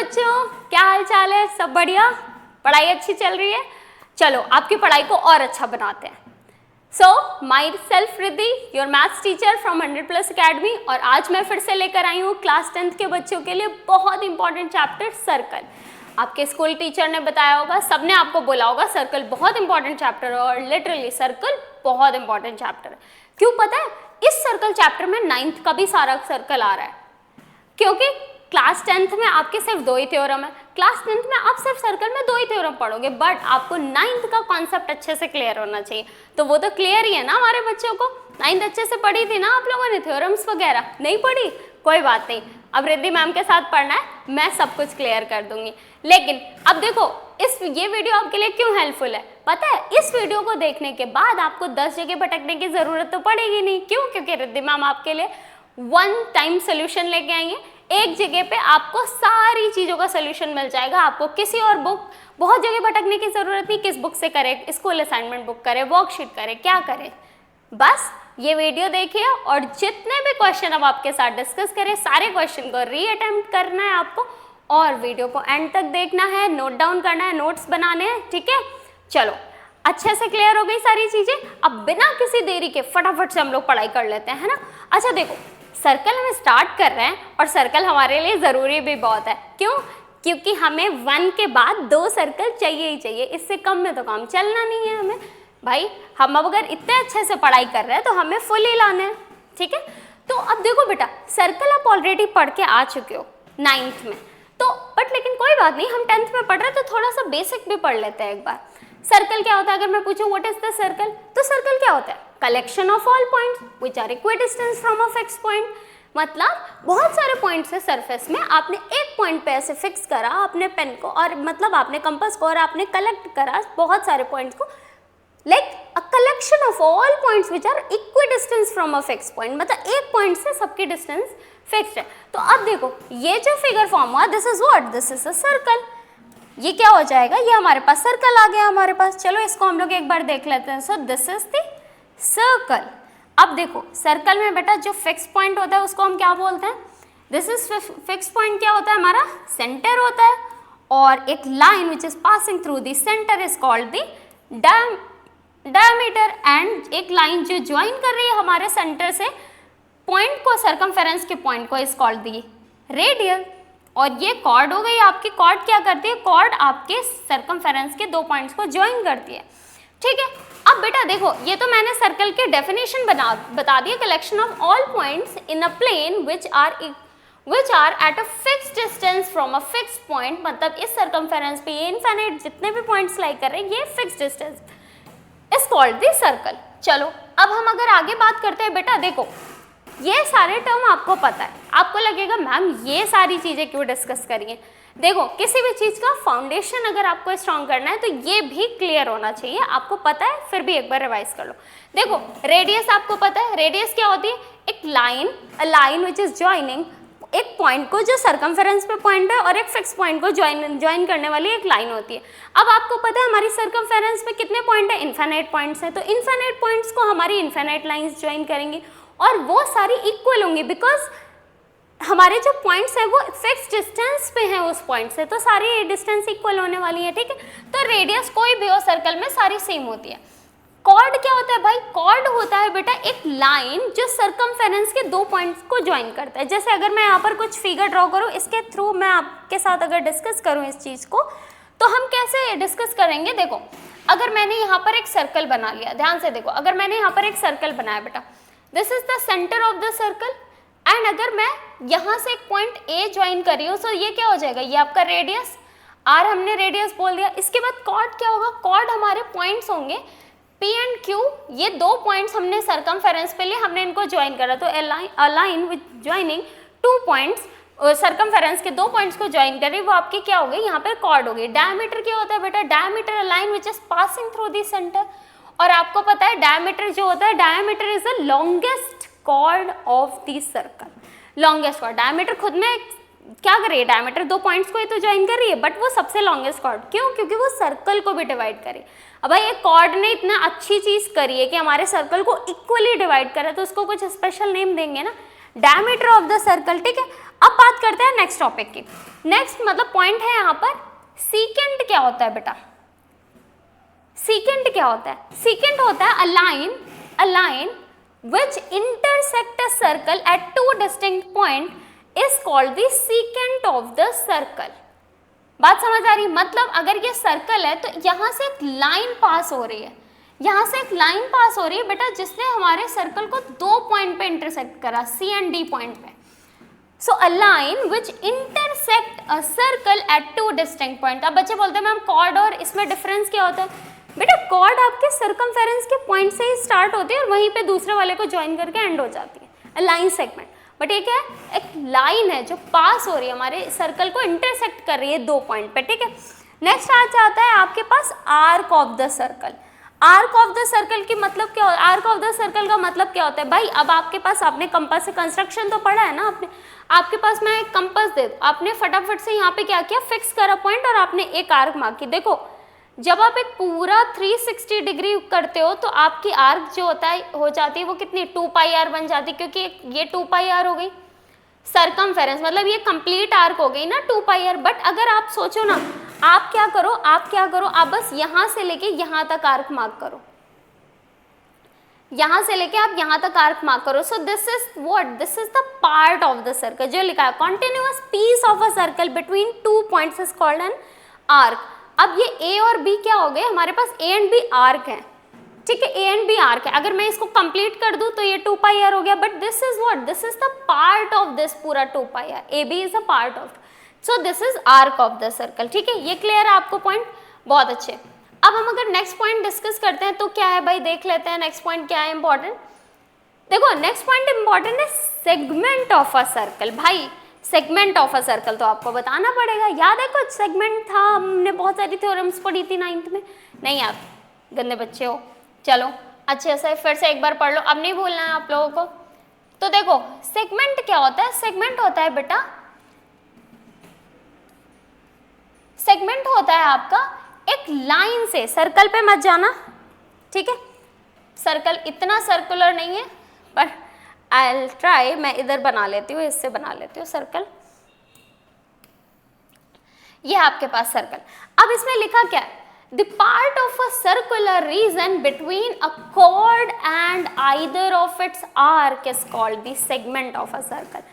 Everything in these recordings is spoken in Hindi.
बच्चों, क्या हाल चाल है? सब बढ़िया? पढ़ाई अच्छी चल रही है? चलो आपकी पढ़ाई को और अच्छा बनाते हैं। So myself Riddhi, your maths teacher from 100+ academy, और आज मैं फिर से लेकर आई हूँ क्लास 10th के बच्चों के लिए बहुत इंपॉर्टेंट चैप्टर सर्कल। आपके स्कूल टीचर ने बताया होगा, सबने आपको बोला होगा सर्कल बहुत इंपॉर्टेंट चैप्टर है, और लिटरली सर्कल बहुत इंपॉर्टेंट चैप्टर है। क्यों पता है? इस सर्कल चैप्टर में 9th का भी सारा सर्कल आ रहा है, क्योंकि क्लास 10th में आपके सिर्फ 2 ही थ्योरम है। क्लास 10th में आप सिर्फ सर्कल में 2 ही थ्योरम पढ़ोगे, बट आपको 9th का कॉन्सेप्ट अच्छे से क्लियर होना चाहिए। तो वो तो क्लियर ही है ना हमारे बच्चों को। 9th अच्छे से पढ़ी थी ना आप लोगों ने? थ्योरम्स वगैरह नहीं पढ़ी? कोई बात नहीं, अब रिद्धि मैम के साथ पढ़ना है, मैं सब कुछ क्लियर कर दूंगी। लेकिन अब देखो, ये वीडियो आपके लिए क्यों हेल्पफुल है पता है? इस वीडियो को देखने के बाद आपको 10 जगह भटकने की जरूरत तो पड़ेगी नहीं। क्यों? क्योंकि रिद्धि मैम आपके लिए 1 टाइम सोल्यूशन लेके आएंगे। एक जगह पे आपको सारी चीज़ों का सोल्यूशन मिल जाएगा। आपको किसी और बुक, बहुत जगह भटकने की ज़रूरत नहीं। किस बुक से करें, स्कूल असाइनमेंट बुक करें, वर्कशीट करें, क्या करें, बस ये वीडियो देखिए और जितने भी क्वेश्चन अब आपके साथ डिस्कस करें, सारे क्वेश्चन को रीअटेम्प्ट करना है आपको, और वीडियो को एंड तक देखना है, नोट डाउन करना है, नोट्स बनाने हैं, ठीक है? चलो, अच्छे से क्लियर हो गई सारी चीज़ें। अब बिना किसी देरी के फटाफट से हम लोग पढ़ाई कर लेते हैं, है ना? अच्छा देखो, सर्कल हम स्टार्ट कर रहे हैं, और सर्कल हमारे लिए ज़रूरी भी बहुत है। क्यों? क्योंकि हमें 1 के बाद 2 सर्कल चाहिए ही चाहिए। इससे कम में तो काम चलना नहीं है हमें भाई। हम अब अगर इतने अच्छे से पढ़ाई कर रहे हैं तो हमें फुल ही लाना है, ठीक है? तो अब देखो बेटा, सर्कल आप ऑलरेडी पढ़ के आ चुके हो 9th में, तो बट लेकिन कोई बात नहीं, हम 10th में पढ़ रहे हैं तो थोड़ा सा बेसिक भी पढ़ लेते हैं एक बार। सर्कल क्या होता है? अगर मैं पूछूं व्हाट इज द सर्कल, तो सर्कल क्या होता है? Collection of all points which are equidistance from a fix point. मतलब बहुत सारे पॉइंट्स है सरफेस में, आपने एक पॉइंट पे ऐसे फिक्स करा अपने पेन को, और मतलब आपने कंपास को, और आपने कलेक्ट करा बहुत सारे पॉइंट्स को, like a collection of all points which are equidistance from a fix point. मतलब एक पॉइंट से सबकी डिस्टेंस फिक्स्ड है। तो अब देखो, ये जो फिगर फॉर्म हुआ, this is what? This is a circle. ये क्या हो जाएगा? ये हमारे पास सर्कल आ गया हमारे पास। चलो इसको हम लोग एक बार देख लेते हैं। सो दिस इज द सर्कल। अब देखो, सर्कल में बेटा जो फिक्स पॉइंट होता है उसको हम क्या बोलते हैं? दिस इज फिक्स पॉइंट क्या होता है हमारा? सेंटर होता है, और एक line which is passing through the centre is called the diameter, and एक लाइन जो ज्वाइन कर रही है हमारे सेंटर से पॉइंट को, सरकमफेरेंस के पॉइंट को, इज कॉल्ड द रेडियल। और ये कॉर्ड हो गई आपकी। कॉर्ड क्या करती है? कॉर्ड आपके सरकमफेरेंस के 2 पॉइंट्स को ज्वाइन करती है, ठीक है? अब बेटा देखो, ये तो मैंने सर्कल के डेफिनेशन बता दिए। Collection of all points in a plane which are at a fixed distance from a fixed point. मतलब इस सरकमफेरेंस पे ये इनफिनिट जितने भी पॉइंट्स लाई कर रहे हैं, ये fixed distance is called the circle. चलो अब हम अगर आगे बात करते हैं, बेटा देखो, ये सारे टर्म आपको पता है। आपको लगेगा मैम ये सारी चीज़ें क्यों डिस्कस करिए? देखो, किसी भी चीज़ का फाउंडेशन अगर आपको स्ट्रॉन्ग करना है तो ये भी क्लियर होना चाहिए। आपको पता है, फिर भी एक बार रिवाइज कर लो। देखो, रेडियस आपको पता है। रेडियस क्या होती है? एक line, a line which is joining एक पॉइंट को जो सरकमफेरेंस पे पॉइंट है, और एक फिक्स पॉइंट को ज्वाइन करने वाली एक लाइन होती है। अब आपको पता है हमारी सरकमफेरेंस पे कितने पॉइंट है? इनफिनिट पॉइंट्स हैं। तो इनफिनिट पॉइंट्स को हमारी इनफिनिट लाइंस ज्वाइन करेंगी, और वो सारी इक्वल होंगी, बिकॉज हमारे जो पॉइंट्स हैं वो फिक्स डिस्टेंस पे हैं उस पॉइंट से, तो सारी डिस्टेंस इक्वल होने वाली है, ठीक है? तो रेडियस कोई भी हो सर्कल में, सारी सेम होती है। कॉर्ड क्या होता है भाई? कॉर्ड होता है बेटा एक लाइन जो सरकमफेरेंस के 2 पॉइंट्स को ज्वाइन करता है। जैसे अगर मैं यहाँ पर कुछ फिगर ड्रॉ करूँ, इसके थ्रू मैं आपके साथ अगर डिस्कस करूँ इस चीज़ को, तो हम कैसे डिस्कस करेंगे? देखो, अगर मैंने यहाँ पर एक सर्कल बना लिया, ध्यान से देखो, अगर मैंने यहाँ पर एक सर्कल बनाया बेटा, this is the centre of the circle, and अगर मैं यहाँ से एक पॉइंट ए ज्वाइन कर रही हूँ, तो ये क्या हो जाएगा? ये आपका रेडियस, आर हमने रेडियस बोल दिया। इसके बाद कॉर्ड क्या होगा? कॉर्ड हमारे पॉइंट्स होंगे P एंड Q। ये 2 पॉइंट्स हमने सरकमफेरेंस पे लिए, हमने इनको ज्वाइन करा, तो a line with joining 2 points, circumference के 2 पॉइंट्स को ज्वाइन कर रही, वो आपकी क्या हो गई? यहाँ पर कॉर्ड हो गई। डायमीटर क्या होता है बेटा? Diameter a line which is passing through the centre. और आपको पता है डायमीटर जो होता है, diameter is the longest chord of the circle. Longest chord, diameter खुद में क्या कर रही है? डायमीटर 2 पॉइंट्स को ही तो ज्वाइन कर रही है, बट वो सबसे लॉन्गेस्ट कॉर्ड। क्यों? क्योंकि वो सर्कल को भी डिवाइड करे। अब भाई एक कॉर्ड ने इतना अच्छी चीज करी है कि हमारे सर्कल को इक्वली डिवाइड करा, तो उसको कुछ स्पेशल नेम देंगे ना। डायमीटर ऑफ द सर्कल, ठीक है। अब बात करते हैं नेक्स्ट टॉपिक की। नेक्स्ट मतलब पॉइंट है यहाँ पर सीकेंट क्या होता है बेटा, सीकेंट क्या होता है? सीकेंट होता है a line which intersect a circle at two distinct point is called the secant of the circle। बात समझ आ रही? मतलब अगर ये सर्कल है तो यहाँ से एक लाइन पास हो रही है, यहाँ से एक लाइन पास हो रही है बेटा, जिसने हमारे सर्कल को दो पॉइंट पे इंटरसेक्ट करा, C and D पॉइंट पे। So a line which intersect a circle at two distinct point. अब बच्चे बोलते हैं मैम कॉर्ड और इसमें डिफरेंस क्या होता है? बेटा कॉर्ड आपके सर्कमफेरेंस के पॉइंट से ही स्टार्ट होती है और वहीं पे दूसरे वाले को ज्वाइन करके एंड हो जाती है, लाइन सेगमेंट। बट एक है, एक लाइन है जो पास हो रही है हमारे सर्कल को इंटरसेक्ट कर रही है दो पॉइंट पे, ठीक है। नेक्स्ट आ जाता है आपके पास arc of the circle. Arc of the circle की मतलब क्या होता है? आर्क ऑफ द सर्कल का मतलब क्या होता है भाई? अब आपके पास, आपने कंपास से कंस्ट्रक्शन तो पढ़ा है ना आपने, आपके पास मैं एक कंपास दे दूं, आपने फटाफट से यहाँ पे क्या किया, फिक्स करा पॉइंट और आपने एक आर्क मार्क की। देखो जब आप एक पूरा 360 डिग्री करते हो तो आपकी आर्क जो होता है हो जाती है वो कितनी 2πr बन जाती है, क्योंकि ये 2πr हो गई सरकमफेरेंस, मतलब ये कंप्लीट आर्क हो गई ना 2πr। बट अगर आप सोचो ना, आप क्या करो, आप बस यहाँ से लेके यहाँ तक आर्क मार्क करो, यहाँ से लेके आप यहाँ तक आर्क मार्क करो। So this is what, this is the part of the circle जो लिखा है, continuous piece of a circle between two points is called an arc. अब ये ए और बी क्या हो गए, हमारे पास ए एंड बी आर्क है, ठीक है, ए एंड बी आर्क है। अगर मैं इसको कंप्लीट कर दूं तो ये 2πr हो गया, but this is what, this is the part of this पूरा 2πr, A B is a part of, so this is arc of the circle, ठीक है। ये क्लियर है आपको पॉइंट? बहुत अच्छे। अब हम अगर नेक्स्ट पॉइंट डिस्कस करते हैं तो क्या है भाई, देख लेते हैं नेक्स्ट पॉइंट क्या है इंपॉर्टेंट। देखो नेक्स्ट पॉइंट इंपॉर्टेंट है सेगमेंट ऑफ अ सर्कल। भाई सेगमेंट ऑफ अ सर्कल तो आपको बताना पड़ेगा, याद है कुछ सेगमेंट था, हमने बहुत सारी थ्योरम्स पढ़ी थी 9th में, नहीं आप गंदे बच्चे हो, चलो अच्छे से फिर से एक बार पढ़ लो, अब नहीं भूलना है आप लोगों को। तो देखो सेगमेंट क्या होता है, सेगमेंट होता है बेटा, सेगमेंट होता है आपका एक लाइन से, सर्कल पे मत जाना, ठीक है, सर्कल इतना सर्कुलर नहीं है, पर I'll try, मैं इधर बना लेती हूँ, इससे बना लेती हूँ सर्कल, ये आपके पास सर्कल। अब इसमें लिखा क्या है, the part of a circular region between a cord and either of its arc is called the segment of a circle.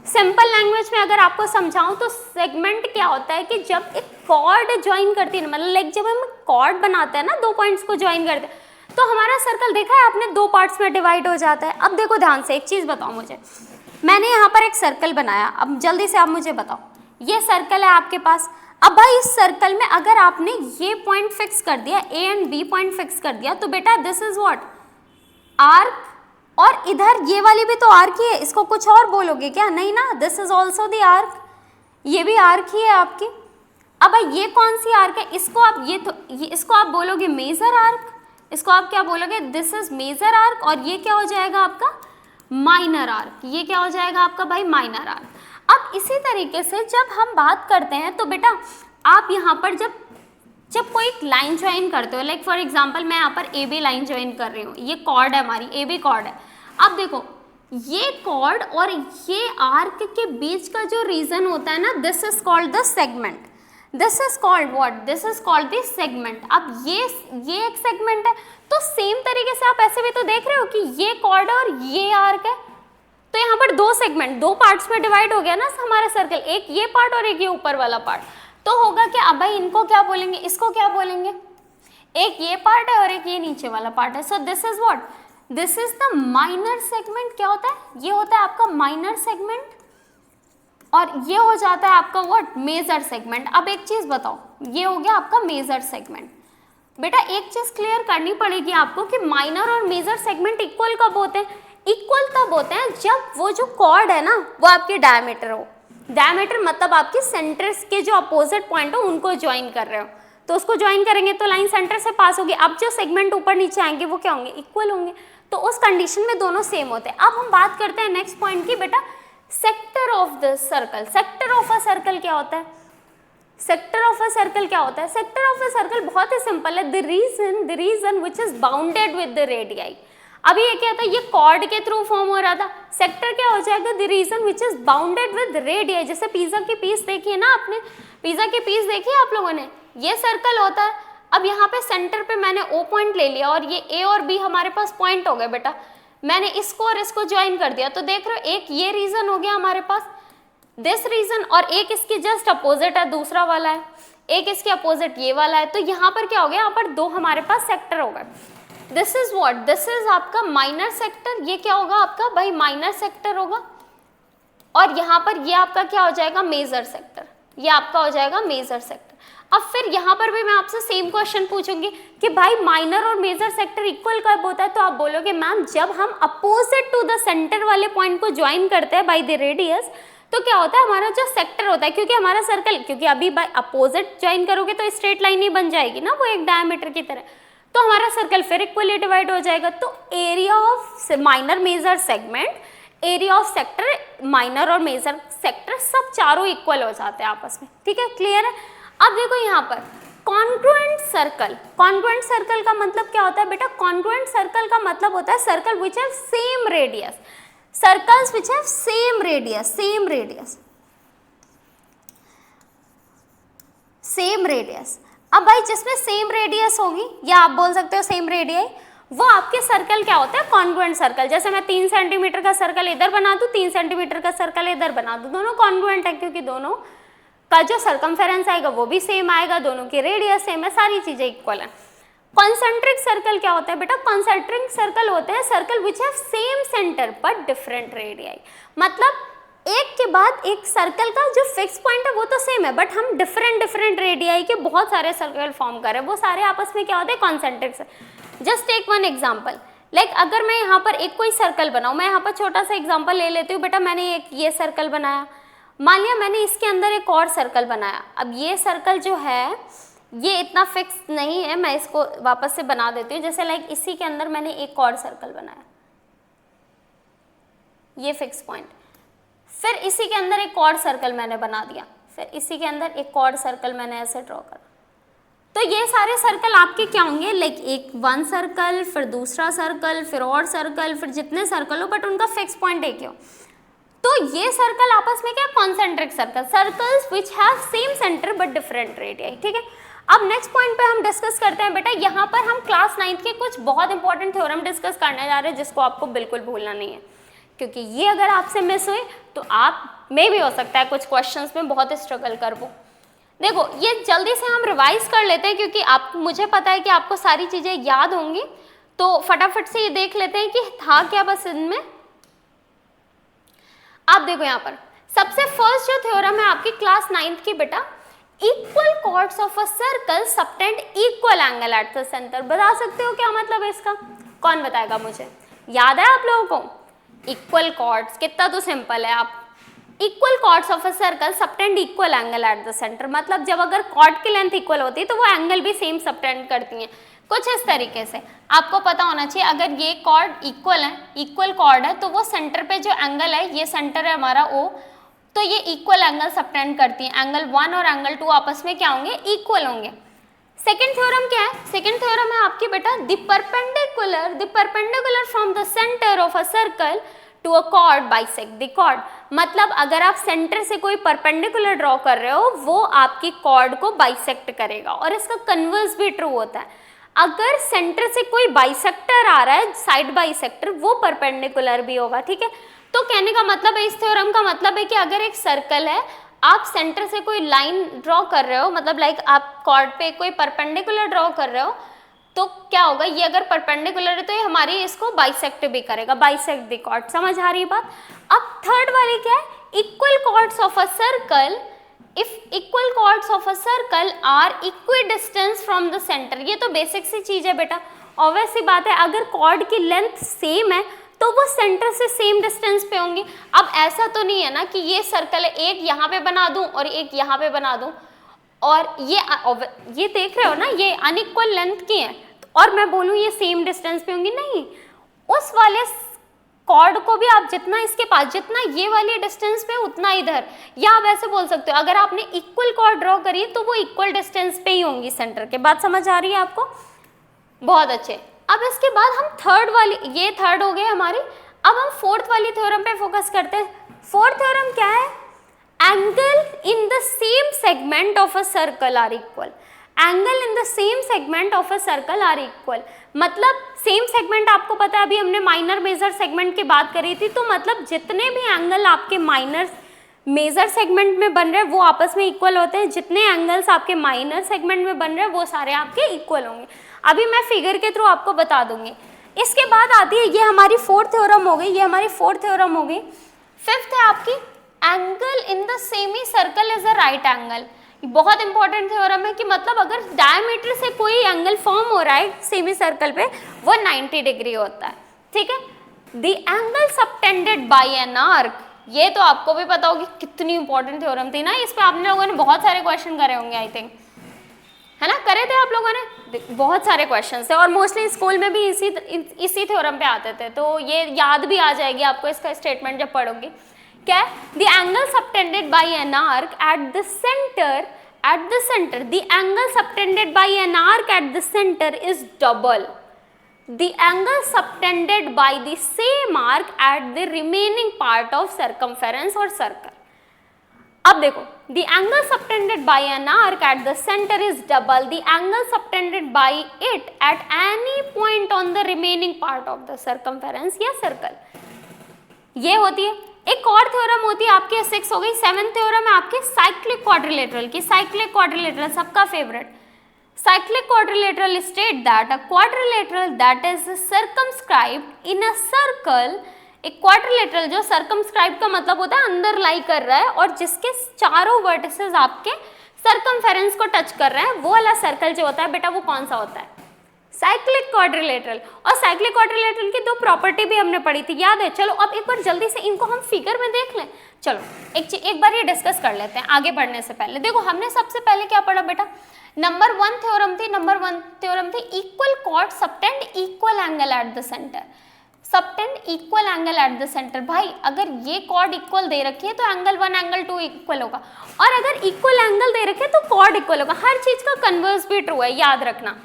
Simple language में अगर आपको समझाऊं तो सेगमेंट क्या होता है कि जब एक कॉर्ड ज्वाइन करती है, मतलब लाइक जब हम कॉर्ड बनाते हैं ना, दो पॉइंट्स को ज्वाइन करते हैं, तो हमारा सर्कल देखा है आपने दो पार्ट्स में डिवाइड हो जाता है। अब देखो ध्यान से एक चीज़ बताओ मुझे, मैंने यहाँ पर एक सर्कल बनाया, अब जल्दी से आप मुझे बताओ, ये सर्कल है आपके पास। अब भाई इस सर्कल में अगर आपने ये पॉइंट फिक्स कर दिया, A and B point fix कर दिया, तो बेटा दिस इज व्हाट, आर्क, और इधर ये वाली भी तो आर्क ही है, इसको कुछ और बोलोगे क्या? नहीं ना, this is also the arc, ये भी आर्क ही है आपकी। अब भाई ये कौन सी आर्क है, इसको आप इसको आप बोलोगे मेजर आर्क, इसको आप क्या बोलोगे, दिस इज मेजर आर्क, और ये क्या हो जाएगा आपका माइनर आर्क, ये क्या हो जाएगा आपका भाई माइनर आर्क। अब इसी तरीके से जब हम बात करते हैं तो बेटा आप यहाँ पर जब कोई लाइन ज्वाइन करते हो, लाइक फॉर एग्जांपल मैं यहाँ पर ए बी लाइन ज्वाइन कर रही हूँ, ये कॉर्ड है हमारी, ए बी कॉर्ड है। अब देखो ये कॉर्ड और ये आर्क के बीच का जो रीजन होता है ना, this is called the segment, this is called what, this is called the segment. अब ये एक सेगमेंट है, तो सेम तरीके से आप ऐसे भी तो देख रहे हो कि ये कॉर्ड और ये आर्क है, तो यहाँ पर दो सेगमेंट, दो पार्ट्स में डिवाइड हो गया ना हमारा सर्कल, एक ये पार्ट और एक ये ऊपर वाला पार्ट। तो होगा क्या, अब भाई इनको क्या बोलेंगे, इसको क्या बोलेंगे, एक ये पार्ट है और एक ये नीचे वाला पार्ट है। सो this is what, this is the minor segment. क्या होता है, ये होता है आपका माइनर सेगमेंट, और ये हो जाता है आपका व्हाट, मेजर सेगमेंट। अब एक चीज बताओ, ये हो गया आपका मेजर सेगमेंट। बेटा एक चीज क्लियर करनी पड़ेगी आपको कि माइनर और मेजर सेगमेंट इक्वल कब होते हैं, इक्वल तब होते हैं जब वो जो कॉर्ड है ना वो आपके डायमीटर हो, डायमीटर मतलब आपके सेंटर्स के जो अपोजिट पॉइंट हो उनको ज्वाइन कर रहे हो, तो उसको ज्वाइन करेंगे तो लाइन सेंटर से पास होगी। अब जो सेगमेंट ऊपर नीचे आएंगे वो क्या होंगे, इक्वल होंगे, तो उस कंडीशन में दोनों सेम होते हैं। अब हम बात करते हैं नेक्स्ट पॉइंट की, बेटा sector of the circle. Sector of a circle क्या होता है, सेक्टर ऑफ अ सर्कल क्या होता है, सेक्टर ऑफ अ सर्कल बहुत ही सिंपल है, the region which is bounded with the radii. अभी ये क्या था, ये कॉर्ड के थ्रू फॉर्म हो रहा था। सेक्टर क्या हो जाएगा, the region which is bounded with radius. जैसे पिज्जा की पीस देखी है ना आपने, पिज्जा की पीस देखी है आप लोगों ने, ये सर्कल होता है। अब यहाँ पे सेंटर पे मैंने O पॉइंट ले लिया और ये A और B हमारे पास पॉइंट हो गए बेटा, मैंने इसको और इसको ज्वाइन कर दिया, तो देख रहे हो एक ये रीजन हो गया हमारे पास, दिस रीजन, और एक इसकी जस्ट अपोजिट है दूसरा वाला है, एक इसके अपोजिट ये वाला है। तो यहाँ पर क्या हो गया, यहाँ पर दो हमारे पास सेक्टर हो गए। This is what, this is आपका माइनर सेक्टर, ये क्या होगा आपका भाई माइनर सेक्टर होगा, और यहाँ पर ये आपका क्या हो जाएगा मेजर सेक्टर, ये आपका हो जाएगा मेजर सेक्टर। अब फिर यहाँ पर भी मैं आपसे सेम क्वेश्चन पूछूंगी कि भाई माइनर और मेजर सेक्टर इक्वल कब होता है, तो आप बोलोगे मैम जब हम अपोजिट टू द सेंटर वाले पॉइंट को ज्वाइन करते हैं बाय द रेडियस, तो क्या होता है हमारा जो सेक्टर होता है, क्योंकि हमारा सर्कल, क्योंकि अभी बाय अपोजिट ज्वाइन करोगे तो स्ट्रेट लाइन ही बन जाएगी ना, वो एक डायमीटर की तरह, तो हमारा सर्कल फिर इक्वली डिवाइड हो जाएगा। तो area of minor major segment, area of sector minor और मेजर सेक्टर सब चारों इक्वल हो जाते हैं आपस में, ठीक है, क्लियर है। अब देखो यहाँ पर कॉन्ग्रुएंट सर्कल, कॉन्ग्रुएंट सर्कल का मतलब क्या होता है बेटा, कॉन्ग्रुएंट सर्कल का मतलब होता है circle which have same radius, circles which have same radius, same radius, same radius. अब भाई जिसमें सेम रेडियस होगी, या आप बोल सकते हो सेम रेडियस, वो आपके सर्कल क्या होता है कॉन्ग्रुएंट सर्कल। जैसे मैं 3 सेंटीमीटर का सर्कल इधर बना दूं, 3 सेंटीमीटर का सर्कल इधर बना दूं, दोनों कॉन्ग्रुएंट है क्योंकि दोनों का जो सर्कमफेरेंस आएगा वो भी सेम आएगा, दोनों की रेडियस सेम है, सारी चीजें इक्वल है। कॉन्सेंट्रिक सर्कल क्या होता है बेटा, कॉन्सेंट्रिक सर्कल होते हैं circle which have same centre but different radii, मतलब एक के बाद एक सर्कल का जो फिक्स पॉइंट है वो तो सेम है, बट हम डिफरेंट रेडियाई के बहुत सारे सर्कल फॉर्म कर रहे हैं, वो सारे आपस में क्या होते हैं concentric circle. Just take one example, like अगर मैं यहाँ पर एक कोई सर्कल बनाऊँ, मैं यहाँ पर छोटा सा एग्जांपल ले लेती हूँ बेटा, मैंने एक ये सर्कल बनाया, मान लिया मैंने इसके अंदर एक और सर्कल बनाया। अब ये सर्कल जो है ये इतना फिक्स नहीं है, मैं इसको वापस से बना देती हूँ। जैसे लाइक इसी के अंदर मैंने एक और सर्कल बनाया, ये फिक्स पॉइंट, फिर इसी के अंदर एक और सर्कल मैंने बना दिया, फिर इसी के अंदर एक और सर्कल मैंने ऐसे ड्रॉ करा। तो ये सारे सर्कल आपके क्या होंगे, लाइक एक वन सर्कल, फिर दूसरा सर्कल, फिर और सर्कल, फिर जितने सर्कल हो बट उनका फिक्स पॉइंट एक ही हो। तो ये सर्कल आपस में क्या concentric circle, circles which have same centre but different radii, ठीक है। अब नेक्स्ट पॉइंट पे हम डिस्कस करते हैं बेटा, यहाँ पर हम क्लास 9th के कुछ बहुत इंपॉर्टेंट थ्योरम डिस्कस करने जा रहे हैं जिसको आपको बिल्कुल भूलना नहीं है, क्योंकि ये अगर आपसे मिस हुए तो आप में भी हो सकता है कुछ क्वेश्चंस में बहुत स्ट्रगल कर वो। देखो ये जल्दी से हम रिवाइज कर लेते हैं क्योंकि आप, मुझे पता है कि आपको सारी चीज़ें याद होंगी, तो फटाफट से ये देख लेते हैं कि था क्या बस इनमें। आप देखो यहाँ पर सबसे फर्स्ट जो थ्योरम है आपकी क्लास 9th की बेटा, equal chords of a circle subtend equal angle at the centre. बता सकते हो क्या मतलब है इसका, कौन बताएगा मुझे, याद है आप लोगों को? इक्वल कॉर्ड्स कितना तो सिंपल है, आप equal chords of a circle subtend equal angle at the centre, मतलब जब अगर कॉर्ड की लेंथ इक्वल होती है तो वो एंगल भी सेम सबटेंड करती हैं, कुछ इस तरीके से आपको पता होना चाहिए। अगर ये कॉर्ड इक्वल है, इक्वल कॉर्ड है, तो वो सेंटर पे जो एंगल है, ये सेंटर है हमारा O, तो ये इक्वल एंगल सबटेंड करती हैं, एंगल 1 और एंगल 2 आपस में क्या होंगे, इक्वल होंगे। सेकेंड थ्योरम क्या है, सेकेंड थ्योरम है आपकी बेटा the perpendicular from the centre of a circle to a chord bisect the chord, मतलब अगर आप सेंटर से कोई परपेंडिकुलर ड्रॉ कर रहे हो वो आपकी कॉर्ड को बाइसेक्ट करेगा, और इसका कन्वर्स भी ट्रू होता है। अगर सेंटर से कोई बाइसेक्टर आ रहा है, साइड बाइसेक्टर, वो परपेंडिकुलर भी होगा, ठीक है। तो कहने का मतलब है, इस थ्योरम का मतलब है कि अगर एक सर्कल है, आप सेंटर से कोई लाइन ड्रॉ कर रहे हो, मतलब लाइक आप कॉर्ड पे कोई परपेंडिकुलर ड्रॉ कर रहे हो, तो क्या होगा, ये अगर परपेंडिकुलर है तो ये हमारी इसको बाइसेक्ट भी करेगा, बाइसेक्ट द कॉर्ड। समझ आ रही बात? अब थर्ड वाली क्या है, equal chords of a circle, if equal chords of a circle are equidistance from the centre. ये तो बेसिक सी चीज है बेटा, ऑब्वियस सी बात है, अगर कॉर्ड की लेंथ सेम है तो वो सेंटर से सेम डिस्टेंस पे होंगी। अब ऐसा तो नहीं है ना कि ये सर्कल है, एक यहाँ पे बना दूं और एक यहाँ पे बना दूं, और ये देख रहे हो ना, ये अनइक्वल लेंथ की है, और मैं बोलूँ ये सेम डिस्टेंस पे होंगी, नहीं। उस वाले कॉर्ड को भी आप जितना इसके पास, जितना ये वाली डिस्टेंस पे उतना इधर, या आप ऐसे बोल सकते हो अगर आपने इक्वल कॉर्ड ड्रॉ करी तो वो इक्वल डिस्टेंस पे ही होंगी सेंटर के। बात समझ आ रही है आपको? बहुत अच्छे। अब इसके बाद हम थर्ड वाली, ये थर्ड हो गए हमारी, अब हम फोर्थ वाली थ्योरम पे फोकस करते हैं। फोर्थ थ्योरम क्या है? Angle in the same segment of a circle are equal. Angle in the same segment of a circle are equal, मतलब सेम सेगमेंट आपको पता है, अभी हमने माइनर मेजर सेगमेंट की बात करी थी, तो मतलब जितने भी एंगल आपके माइनर मेजर सेगमेंट में बन रहे हैं वो आपस में इक्वल होते हैं, जितने एंगल्स आपके माइनर सेगमेंट में बन रहे हैं वो सारे आपके इक्वल होंगे। अभी मैं फिगर के थ्रू आपको बता दूंगी। इसके बाद आती है, ये हमारी फोर्थ थ्योरम हो गई, ये हमारी फोर्थ थ्योरम हो गई। फिफ्थ है आपकी angle in the semi circle is a right angle. बहुत इंपॉर्टेंट थ्योरम है कि मतलब अगर डायमीटर से कोई एंगल फॉर्म हो रहा है सेमी सर्कल पे वो 90 डिग्री होता है, ठीक है। The angle subtended bye an arc, ये तो आपको भी पता होगी कितनी इंपॉर्टेंट थ्योरम थी ना, इस पे आपने लोगों ने बहुत सारे क्वेश्चन करे होंगे आई थिंक, है ना, करे थे आप लोगों ने, बहुत सारे क्वेश्चन थे और मोस्टली स्कूल में भी इसी थ्योरम पे आते थे, तो ये याद भी आ जाएगी आपको इसका स्टेटमेंट जब पढ़ोगे। क्या है? The angle subtended bye an arc at the centre, the angle subtended by an arc at the center is double the angle subtended by the same arc at the remaining part of circumference or circle. अब देखो, the angle subtended by an arc at the center is double the angle subtended by it at any point on the remaining part of the circumference या circle. ये होती है। एक और थ्योरम होती है आपके, 6 हो गई। सेवंथ थ्योरम है आपके साइक्लिक क्वाड्रिलेटरल की। साइक्लिक क्वाड्रिलेटरल सबका favourite. Cyclic quadrilateral state that a quadrilateral that is circumscribed in a circle, एक क्वाड्रिलेटरल जो सर्कमस्क्राइब का मतलब होता है अंदर लाई कर रहा है और जिसके चारों वर्टिसेस आपके सर्कमफेरेंस को टच कर रहे हैं, वो वाला सर्कल जो होता है बेटा वो कौन सा होता है? Cyclic quadrilateral. और साइक्लिक क्वाड्रिलेटरल की दो प्रॉपर्टी भी हमने पढ़ी थी, याद है? चलो अब एक बार जल्दी से इनको हम फिगर में देख लें। चलो एक बार ये डिस्कस कर लेते हैं आगे बढ़ने से पहले। देखो हमने सबसे पहले क्या पढ़ा बेटा? नंबर 1 थ्योरम थी equal cord subtend equal angle at the centre. Subtend equal angle at the centre. भाई अगर ये कॉर्ड इक्वल दे रखी है तो एंगल 1 एंगल 2 इक्वल होगा, और अगर इक्वल एंगल दे रखे तो कॉर्ड इक्वल होगा। हर चीज का कन्वर्स भी ट्रू है, याद रखना।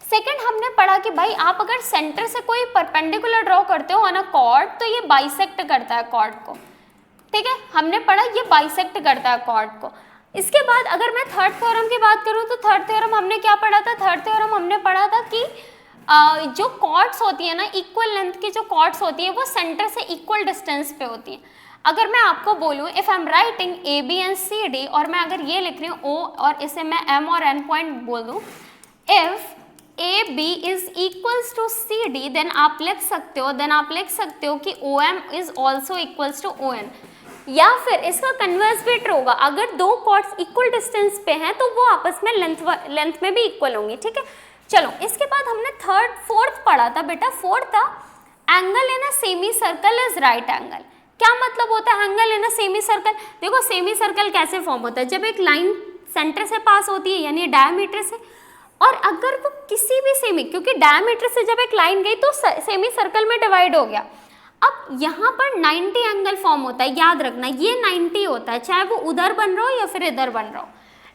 सेकेंड हमने पढ़ा कि भाई आप अगर सेंटर से कोई परपेंडिकुलर ड्रॉ करते हो ना कॉर्ड, तो ये बाइसेक्ट करता है कॉर्ड को, ठीक है। हमने पढ़ा ये बाइसेक्ट करता है कॉर्ड को। इसके बाद अगर मैं थर्ड थ्योरम की बात करूँ तो थर्ड थ्योरम हमने क्या पढ़ा था? थर्ड थ्योरम हमने पढ़ा था कि जो कॉर्ड्स होती है ना, इक्वल लेंथ की जो कॉर्ड्स होती है वो सेंटर से इक्वल डिस्टेंस पे होती है। अगर मैं आपको बोलूँ if I am writing A B and C D, और मैं अगर ये लिख रही हूँ ओ और इसे मैं एम और एन पॉइंट बोल दूँ, if A B is equals to C D, then आप लिख सकते हो कि O M is also equals to O N. या फिर इसका कन्वर्स भी ट्रू होगा, अगर दो कॉर्ड्स इक्वल डिस्टेंस पे हैं तो वो आपस में लेंथ में भी इक्वल होंगी, ठीक है। चलो इसके बाद हमने फोर्थ पढ़ा था बेटा। फोर्थ था angle in a semi circle is right angle. क्या मतलब होता है angle in a semi circle? देखो सेमी सर्कल कैसे फॉर्म होता है? जब एक लाइन सेंटर से पास होती है यानी डायमीटर से, और अगर वो किसी भी सेमी, क्योंकि डायमीटर से जब एक लाइन गई तो सेमी सर्कल में डिवाइड हो गया। अब यहाँ पर 90 एंगल फॉर्म होता है, याद रखना ये 90 होता है, चाहे वो उधर बन रहा हो या फिर इधर बन रहा हो,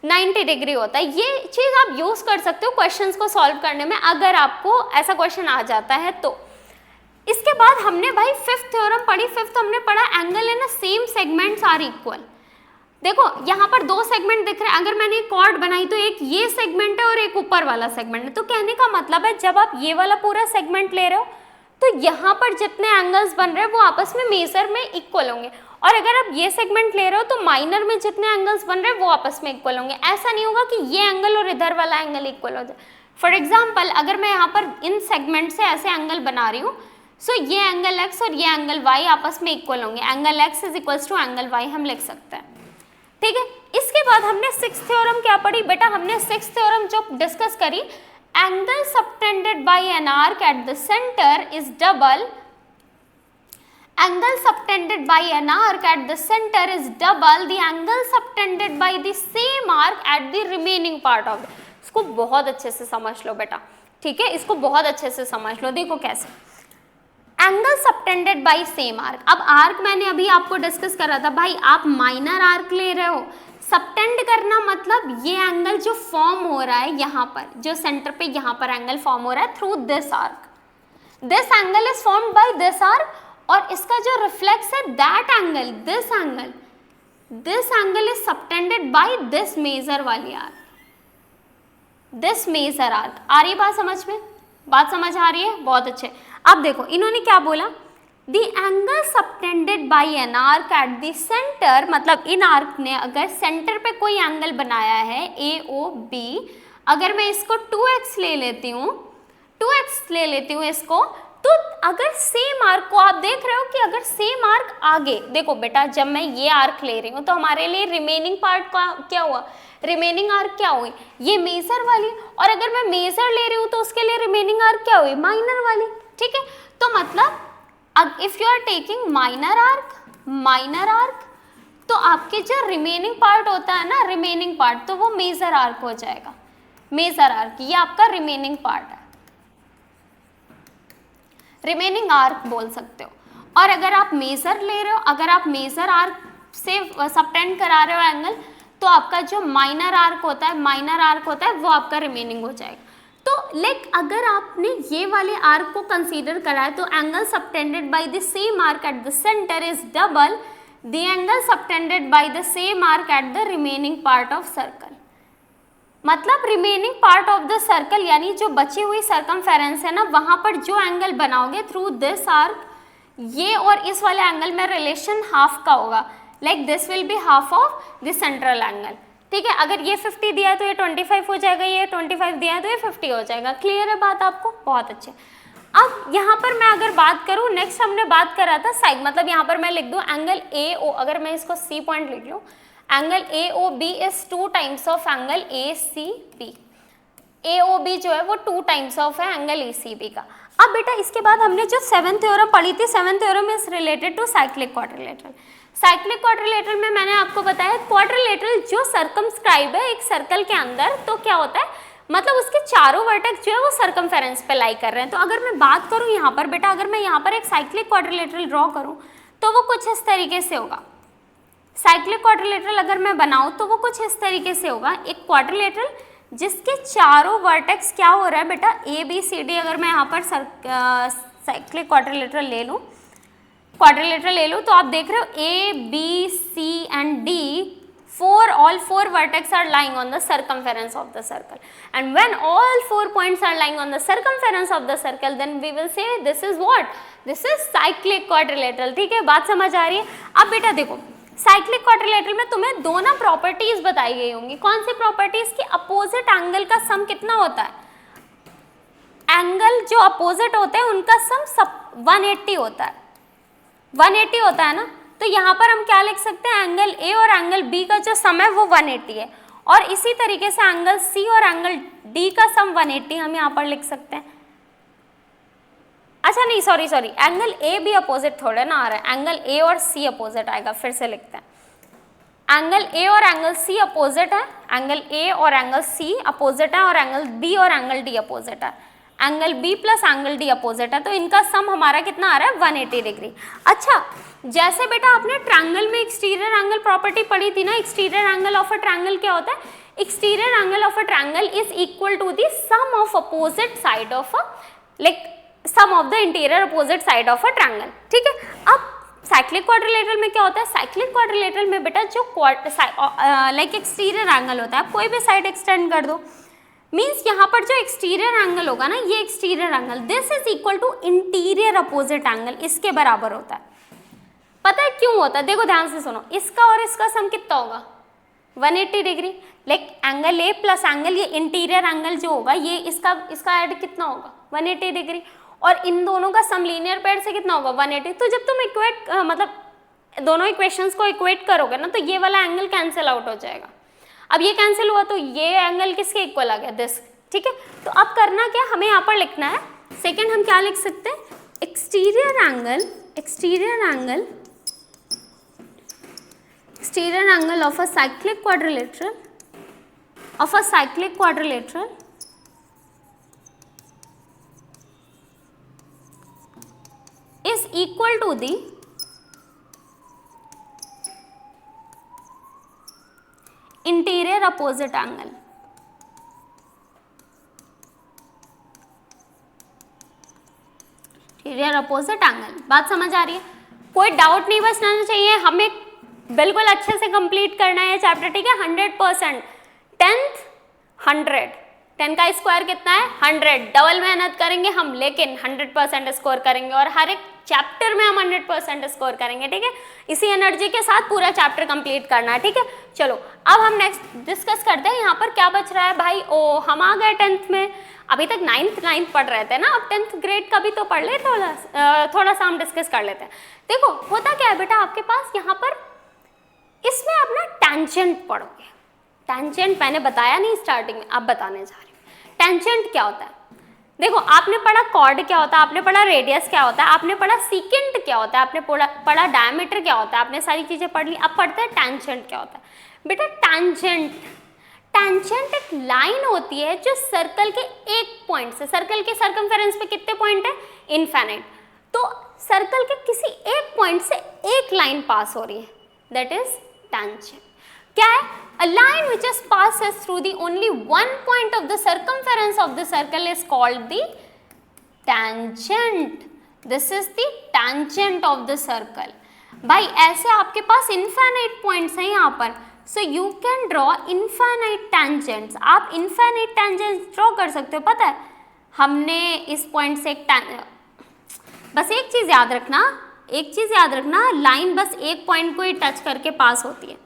90 डिग्री होता है। ये चीज़ आप यूज़ कर सकते हो क्वेश्चंस को सॉल्व करने में अगर आपको ऐसा क्वेश्चन आ जाता है तो। इसके बाद हमने भाई फिफ्थ थ्योरम पढ़ी। फिफ्थ हमने पढ़ा angle in a same segments are equal. देखो यहाँ पर दो सेगमेंट दिख रहे हैं, अगर मैंने एक कॉर्ड बनाई तो एक ये सेगमेंट है और एक ऊपर वाला सेगमेंट है, तो कहने का मतलब है जब आप ये वाला पूरा सेगमेंट ले रहे हो तो यहाँ पर जितने एंगल्स बन रहे हैं वो आपस में मेजर में इक्वल होंगे, और अगर आप ये सेगमेंट ले रहे हो तो माइनर में जितने एंगल्स बन रहे हैं वो आपस में इक्वल होंगे। ऐसा नहीं होगा कि ये एंगल और इधर वाला एंगल इक्वल हो जाए। फॉर एग्जाम्पल अगर मैं यहाँ पर इन सेगमेंट से ऐसे एंगल बना रही हूँ, सो ये एंगल एक्स और ये एंगल वाई आपस में इक्वल होंगे। Angle X is equals to angle Y हम लिख सकते हैं, ठीक है। इसके बाद हमने सिक्स्थ थ्योरम क्या पढ़ी बेटा? हमने सिक्स्थ थ्योरम जो डिस्कस करी, angle subtended bye an arc at the centre is double, angle subtended bye an arc at the centre is double the angle subtended by the same arc at the remaining part of. इसको बहुत अच्छे से समझ लो बेटा, ठीक है, इसको बहुत अच्छे से समझ लो। देखो कैसे, angle subtended bye same arc. अब आर्क मैंने अभी आपको डिस्कस करा था, भाई आप माइनर आर्क ले रहे हो, सबटेंड करना करना मतलब ये एंगल जो फॉर्म हो रहा है यहाँ पर, जो सेंटर पे यहाँ पर एंगल फॉर्म हो रहा है through this arc, this angle is formed by this arc, और इसका जो रिफ्लेक्स है that angle, this angle is subtended by this major वाली आर्क, दिस मेजर आर्क। आ रही है बात समझ में? बात समझ आ रही है? बहुत अच्छे। अब देखो इन्होंने क्या बोला, the angle subtended bye an arc at the centre, मतलब इन आर्क ने अगर सेंटर पे कोई एंगल बनाया है AOB, अगर मैं इसको 2x ले लेती हूँ, 2x ले लेती हूँ इसको, तो अगर सेम आर्क को आप देख रहे हो कि अगर सेम आर्क आगे, देखो बेटा जब मैं ये आर्क ले रही हूँ तो हमारे लिए रिमेनिंग पार्ट का क्या हुआ, रिमेनिंग आर्क क्या हुई, ये मेजर वाली, और अगर मैं मेजर ले रही हूँ तो उसके लिए रिमेनिंग आर्क क्या हुई, माइनर वाली। ठीक है, तो मतलब if you are taking minor arc, तो आपके जो रिमेनिंग पार्ट होता है ना, रिमेनिंग पार्ट, तो वो मेजर आर्क हो जाएगा, मेजर आर्क, ये आपका रिमेनिंग पार्ट है, रिमेनिंग आर्क बोल सकते हो। और अगर आप मेजर ले रहे हो, अगर आप मेजर आर्क से सबटेंड करा रहे हो एंगल, तो आपका जो माइनर आर्क होता है वो आपका रिमेनिंग हो जाएगा। तो लाइक अगर आपने ये वाले आर्क को कंसीडर करा है, तो angle subtended by the same arc at the centre is double the angle subtended by the same arc at the remaining part of circle. मतलब remaining part of the circle, यानी जो बची हुई सर्कमफेरेंस है ना, वहां पर जो एंगल बनाओगे थ्रू दिस आर्क, ये और इस वाले एंगल में रिलेशन हाफ का होगा, like this will be half of the central angle. ठीक है, अगर ये 50 दिया है तो ये 25 हो जाएगा, ये 25 दिया है तो ये 50 हो जाएगा। क्लियर है बात आपको? बहुत अच्छे। अब यहाँ पर मैं अगर बात करूँ, नेक्स्ट हमने बात करा था साइड, मतलब यहाँ पर मैं लिख दूँ एंगल AO, अगर मैं इसको C पॉइंट लिख लूँ, angle AOB is 2 times of angle ACB। AOB जो है वो 2 टाइम्स ऑफ है एंगल ACB का। अब बेटा इसके बाद हमने जो 7th थ्योरम पढ़ी थी, 7th theorem is related to cyclic quadrilateral. Cyclic quadrilateral में मैंने आपको बताया क्वाड्रिलेटरल जो सर्कमस्क्राइब है एक सर्कल के अंदर, तो क्या होता है, मतलब उसके चारों वर्टेक्स जो है वो सर्कमफेरेंस पे लाई कर रहे हैं। तो अगर मैं बात करूँ यहाँ पर बेटा, अगर मैं यहाँ पर एक साइक्लिक क्वाड्रिलेटरल ड्रॉ करूँ तो वो कुछ इस तरीके से होगा। साइक्लिक क्वाड्रिलेटरल अगर मैं बनाऊँ तो वो कुछ इस तरीके से होगा, एक क्वाड्रिलेटरल जिसके चारों वर्टेक्स क्या हो रहा है बेटा, ABCD। अगर मैं यहाँ पर साइक्लिक क्वाड्रिलेटरल ले लूँ, तो आप देख रहे हो A, B, C and D, all four vertex are lying on the circumference of the circle, and when all 4 points are lying on the circumference of the circle, then we will say this is what, this is cyclic quadrilateral। ठीक है, बात समझ आ रही है? अब बेटा देखो साइक्लिक क्वाड्रिलेटरल में तुम्हें दो ना प्रॉपर्टीज बताई गई होंगी। कौन सी प्रॉपर्टीज की? अपोजिट एंगल का सम कितना होता है, एंगल जो अपोजिट होते हैं उनका सम 180 होता है, 180 होता है ना। तो यहाँ पर हम क्या लिख सकते हैं, एंगल A और एंगल B का जो सम है वो 180 है, और इसी तरीके से एंगल C और एंगल D का सम 180 हम यहाँ पर लिख सकते हैं। अच्छा नहीं, sorry, angle A B opposite थोड़ा ना आ रहा है, एंगल A और C अपोजिट आएगा। फिर से लिखते हैं, एंगल A और एंगल C अपोजिट है, एंगल A और एंगल C अपोजिट है, और एंगल B और एंगल D अपोजिट है, angle B plus angle D opposite है। तो इनका सम हमारा कितना आ रहा है, 180 डिग्री। अच्छा, जैसे बेटा आपने ट्रायंगल में एक्सटीरियर एंगल प्रॉपर्टी पढ़ी थी ना, exterior angle of a triangle क्या होता है, exterior angle of a triangle is equal to the sum of opposite side of a, like sum of the interior opposite side of a triangle. ठीक है, अब साइक्लिक क्वाड्रिलेटरल में क्या होता है, साइक्लिक क्वाड्रिलेटरल में बेटा जो लाइक एक्सटीरियर एंगल होता है, आप कोई भी साइड एक्सटेंड कर दो, मीन्स यहाँ पर जो एक्सटीरियर एंगल होगा ना, ये exterior angle this is equal to interior opposite angle, इसके बराबर होता है। पता है क्यों होता है? देखो ध्यान से सुनो, इसका और इसका सम कितना होगा, 180 degree. Like angle A plus angle, ये इंटीरियर एंगल जो होगा, ये इसका ऐड कितना होगा, 180 डिग्री, और इन दोनों का सम लीनियर पेयर से कितना होगा, 180। तो जब तुम इक्वेट मतलब दोनों इक्वेशंस को इक्वेट करोगे ना, तो ये वाला एंगल कैंसिल आउट हो जाएगा। अब ये कैंसिल हुआ तो ये एंगल किसके इक्वल आ गया, दिस। ठीक है, तो अब करना क्या, हमें यहाँ पर लिखना है, सेकेंड हम क्या लिख सकते हैं, exterior angle of a cyclic quadrilateral is equal to the interior opposite angle. Interior opposite angle, बात समझ आ रही है? कोई डाउट नहीं बचना चाहिए, हमें बिल्कुल अच्छे से कंप्लीट करना है चैप्टर, ठीक है? 100%। 10th 100, 10 का स्क्वायर कितना है? 100। डबल मेहनत करेंगे हम, लेकिन 100% स्कोर करेंगे और हर एक चैप्टर में हम 100% स्कोर करेंगे, ठीक है? इसी एनर्जी के साथ पूरा चैप्टर कंप्लीट करना है, ठीक है? चलो अब हम नेक्स्ट डिस्कस करते हैं। यहाँ पर क्या बच रहा है भाई? ओ, हम आ गए 10th में। अभी तक 9th पढ़ रहे थे ना, अब 10th ग्रेड का भी तो पढ़ ले, थोड़ा सा हम डिस्कस कर लेते हैं। देखो होता क्या है बेटा, आपके पास यहाँ पर इसमें आप ना टेंजेंट पढ़ोगे। टेंजेंट मैंने बताया नहीं स्टार्टिंग में, अब बताने जा रही हूँ। टेंजेंट क्या होता है? देखो आपने पढ़ा कॉर्ड क्या होता है, आपने पढ़ा रेडियस क्या होता है, आपने पढ़ा सीकेंट क्या होता है, आपने पढ़ा डायमीटर क्या होता है, आपने सारी चीजें पढ़ ली। अब पढ़ते हैं टेंजेंट क्या होता है। बेटा टेंजेंट एक लाइन होती है जो सर्कल के एक पॉइंट से, सर्कल के सर्कमफेरेंस पे कितने पॉइंट है? इनफाइनाइट। तो सर्कल के किसी एक पॉइंट से एक लाइन पास हो रही है, दैट इज टेंजेंट। क्या है? A line which just passes through the only one point of the circumference of the circle is called the tangent. This is the tangent of the circle. भाई ऐसे आपके पास इनफाइनाइट पॉइंट्स हैं यहाँ पर, so you can draw infinite tangents. आप इनफाइनाइट टेंजेंट्स ड्रॉ कर सकते हो। पता है हमने इस पॉइंट से बस एक चीज़ याद रखना, लाइन बस एक पॉइंट को ही टच करके पास होती है।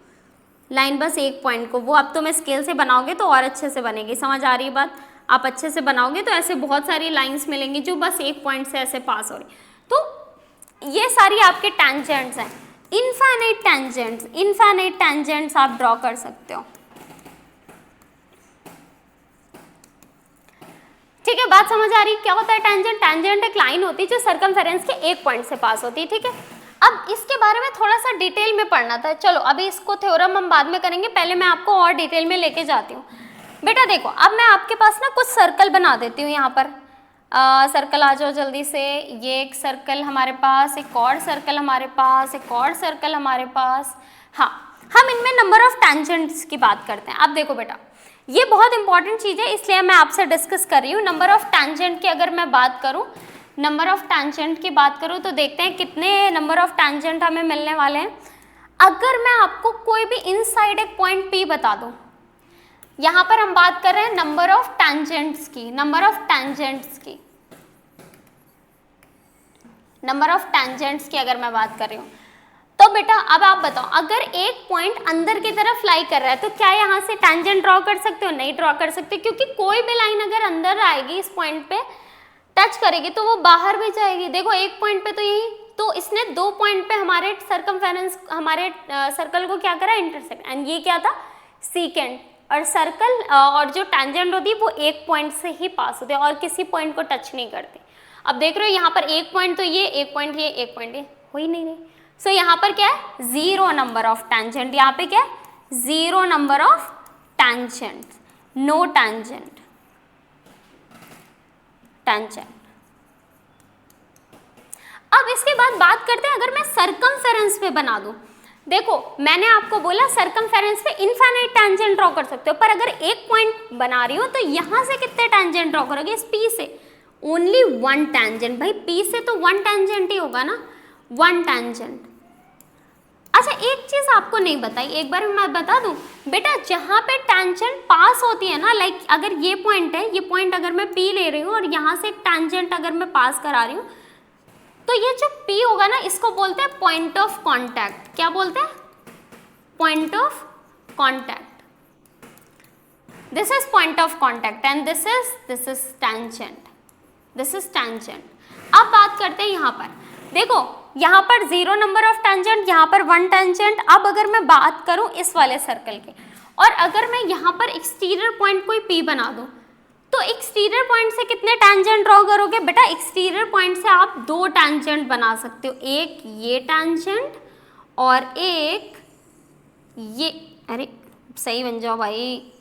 लाइन बस एक पॉइंट को, वो अब तो मैं स्केल से बनाओगे तो और अच्छे से बनेगी। समझ आ रही है बात? आप अच्छे से बनाओगे तो ऐसे बहुत सारी लाइंस मिलेंगी जो बस एक पॉइंट से ऐसे पास हो रही। तो ये सारी आपके टेंजेंट्स हैं, इनफाइनाइट टेंजेंट्स आप ड्रॉ कर सकते हो। ठीक है, बात समझ आ रही? क्या होता है टेंजेंट? टेंजेंट एक लाइन होती है जो सर्कमफेरेंस के एक पॉइंट से पास होती है, ठीक है? अब इसके बारे में थोड़ा सा डिटेल में पढ़ना था। चलो अभी इसको थ्योरम हम बाद में करेंगे, पहले मैं आपको और डिटेल में लेके जाती हूँ। बेटा देखो अब मैं आपके पास ना कुछ सर्कल बना देती हूँ। यहाँ पर सर्कल आ जाओ जल्दी से। ये एक सर्कल हमारे पास, एक और सर्कल हमारे पास, एक और सर्कल हमारे पास। हाँ, हम इनमें नंबर ऑफ टेंजेंट्स की बात करते हैं। अब देखो बेटा ये बहुत इंपॉर्टेंट चीज़ है, इसलिए मैं आपसे डिस्कस कर रही हूँ। नंबर ऑफ टेंजेंट की अगर मैं बात करूँ, नंबर ऑफ टेंजेंट की बात करूँ तो देखते हैं कितने नंबर ऑफ टेंजेंट हमें मिलने वाले हैं। अगर मैं आपको कोई भी इनसाइड एक पॉइंट P बता दूँ, यहाँ पर हम बात कर रहे हैं नंबर ऑफ टेंजेंट्स की, नंबर ऑफ टेंजेंट्स की अगर मैं बात कर रही हूँ तो बेटा अब आप बताओ, अगर एक पॉइंट अंदर की तरफ लाई कर रहा है तो क्या यहाँ से टेंजेंट ड्रॉ कर सकते हो? नहीं ड्रॉ कर सकते, क्योंकि कोई भी लाइन अगर अंदर आएगी इस पॉइंट पे टच करेगी तो वो बाहर भी जाएगी। देखो एक पॉइंट पे तो यही, तो इसने दो पॉइंट पे हमारे सर्कमफेरेंस, हमारे सर्कल को क्या करा? इंटरसेक्ट। एंड ये क्या था? सीकेंट। और सर्कल और जो टेंजेंट होती है वो एक पॉइंट से ही पास होती है और किसी पॉइंट को टच नहीं करती। अब देख रहे हो यहाँ पर एक पॉइंट तो ये, एक पॉइंट ये, एक पॉइंट ये, हो ही नहीं रही। सो यहाँ पर क्या है? Zero number of tangent. यहाँ पे क्या है? Zero number of tangent, no tangent. अब इसके बाद बात करते हैं, अगर मैं सर्कमफेरेंस पे बना दूं, देखो मैंने आपको बोला सर्कमफेरेंस पे इनफाइनाइट टेंजेंट ड्रॉ कर सकते हो, पर अगर एक पॉइंट बना रही हो तो यहां से कितने टेंजेंट ड्रॉ करोगे? इस P से ओनली वन टेंजेंट। भाई P से तो वन टेंजेंट ही होगा ना, वन टेंजेंट। अच्छा एक चीज आपको नहीं बताई, एक बार मैं बता दूं बेटा, जहां पे टेंजेंट पास होती है ना, लाइक अगर ये पॉइंट है, ये पॉइंट अगर मैं P ले रही हूँ और यहाँ से एक टेंजेंट अगर मैं पास करा रही हूँ, तो ये जो P होगा ना, इसको बोलते हैं पॉइंट ऑफ कॉन्टैक्ट। क्या बोलते हैं? Point of contact. This is point of contact and this is tangent, this is tangent. अब बात करते हैं यहाँ पर, देखो यहाँ पर जीरो नंबर ऑफ टेंजेंट, यहाँ पर वन टेंजेंट। अब अगर मैं बात करूँ इस वाले सर्कल की, और अगर मैं यहाँ पर एक्सटीरियर पॉइंट कोई P बना दूँ, तो एक्सटीरियर पॉइंट से कितने टेंजेंट ड्रॉ करोगे? बेटा एक्सटीरियर पॉइंट से आप दो टेंजेंट बना सकते हो, एक ये टेंजेंट और एक ये। अरे सही बन जाओ भाई,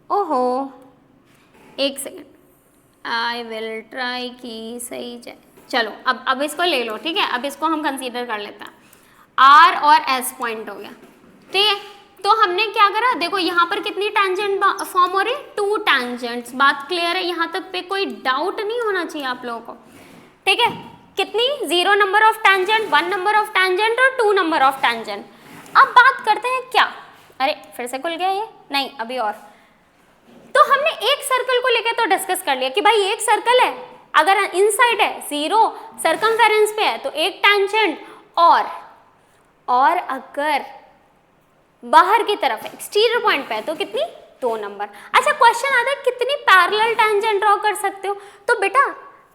ओहो एक सेकेंड, आई विल ट्राई कि सही जाए। चलो अब इसको ले लो, ठीक है? अब इसको हम कंसीडर कर लेते हैं। R और S पॉइंट हो गया, ठीक है? तो हमने क्या करा, देखो यहाँ पर कितनी टैंजेंट फॉर्म हो रही, 2 टैंजेंट्स। बात क्लियर है, यहाँ तक पे कोई डाउट नहीं होना चाहिए आप लोगों को, ठीक है। कितनी, 0 number of tangent, 1 number of tangent और 2 नंबर ऑफ टैंजेंट। अब बात करते हैं क्या, अरे फिर से खुल गया ये, नहीं अभी और। तो हमने एक सर्कल को लेकर तो डिस्कस कर लिया कि भाई एक सर्कल है, अगर इनसाइड है 0, सर्कमफेरेंस पे है तो एक टैंजेंट, और अगर बाहर की तरफ है, एक्सटीरियर पॉइंट पे है तो कितनी, 2 नंबर। अच्छा क्वेश्चन आता है कितनी पैरेलल टैंजेंट ड्रॉ कर सकते हो, तो बेटा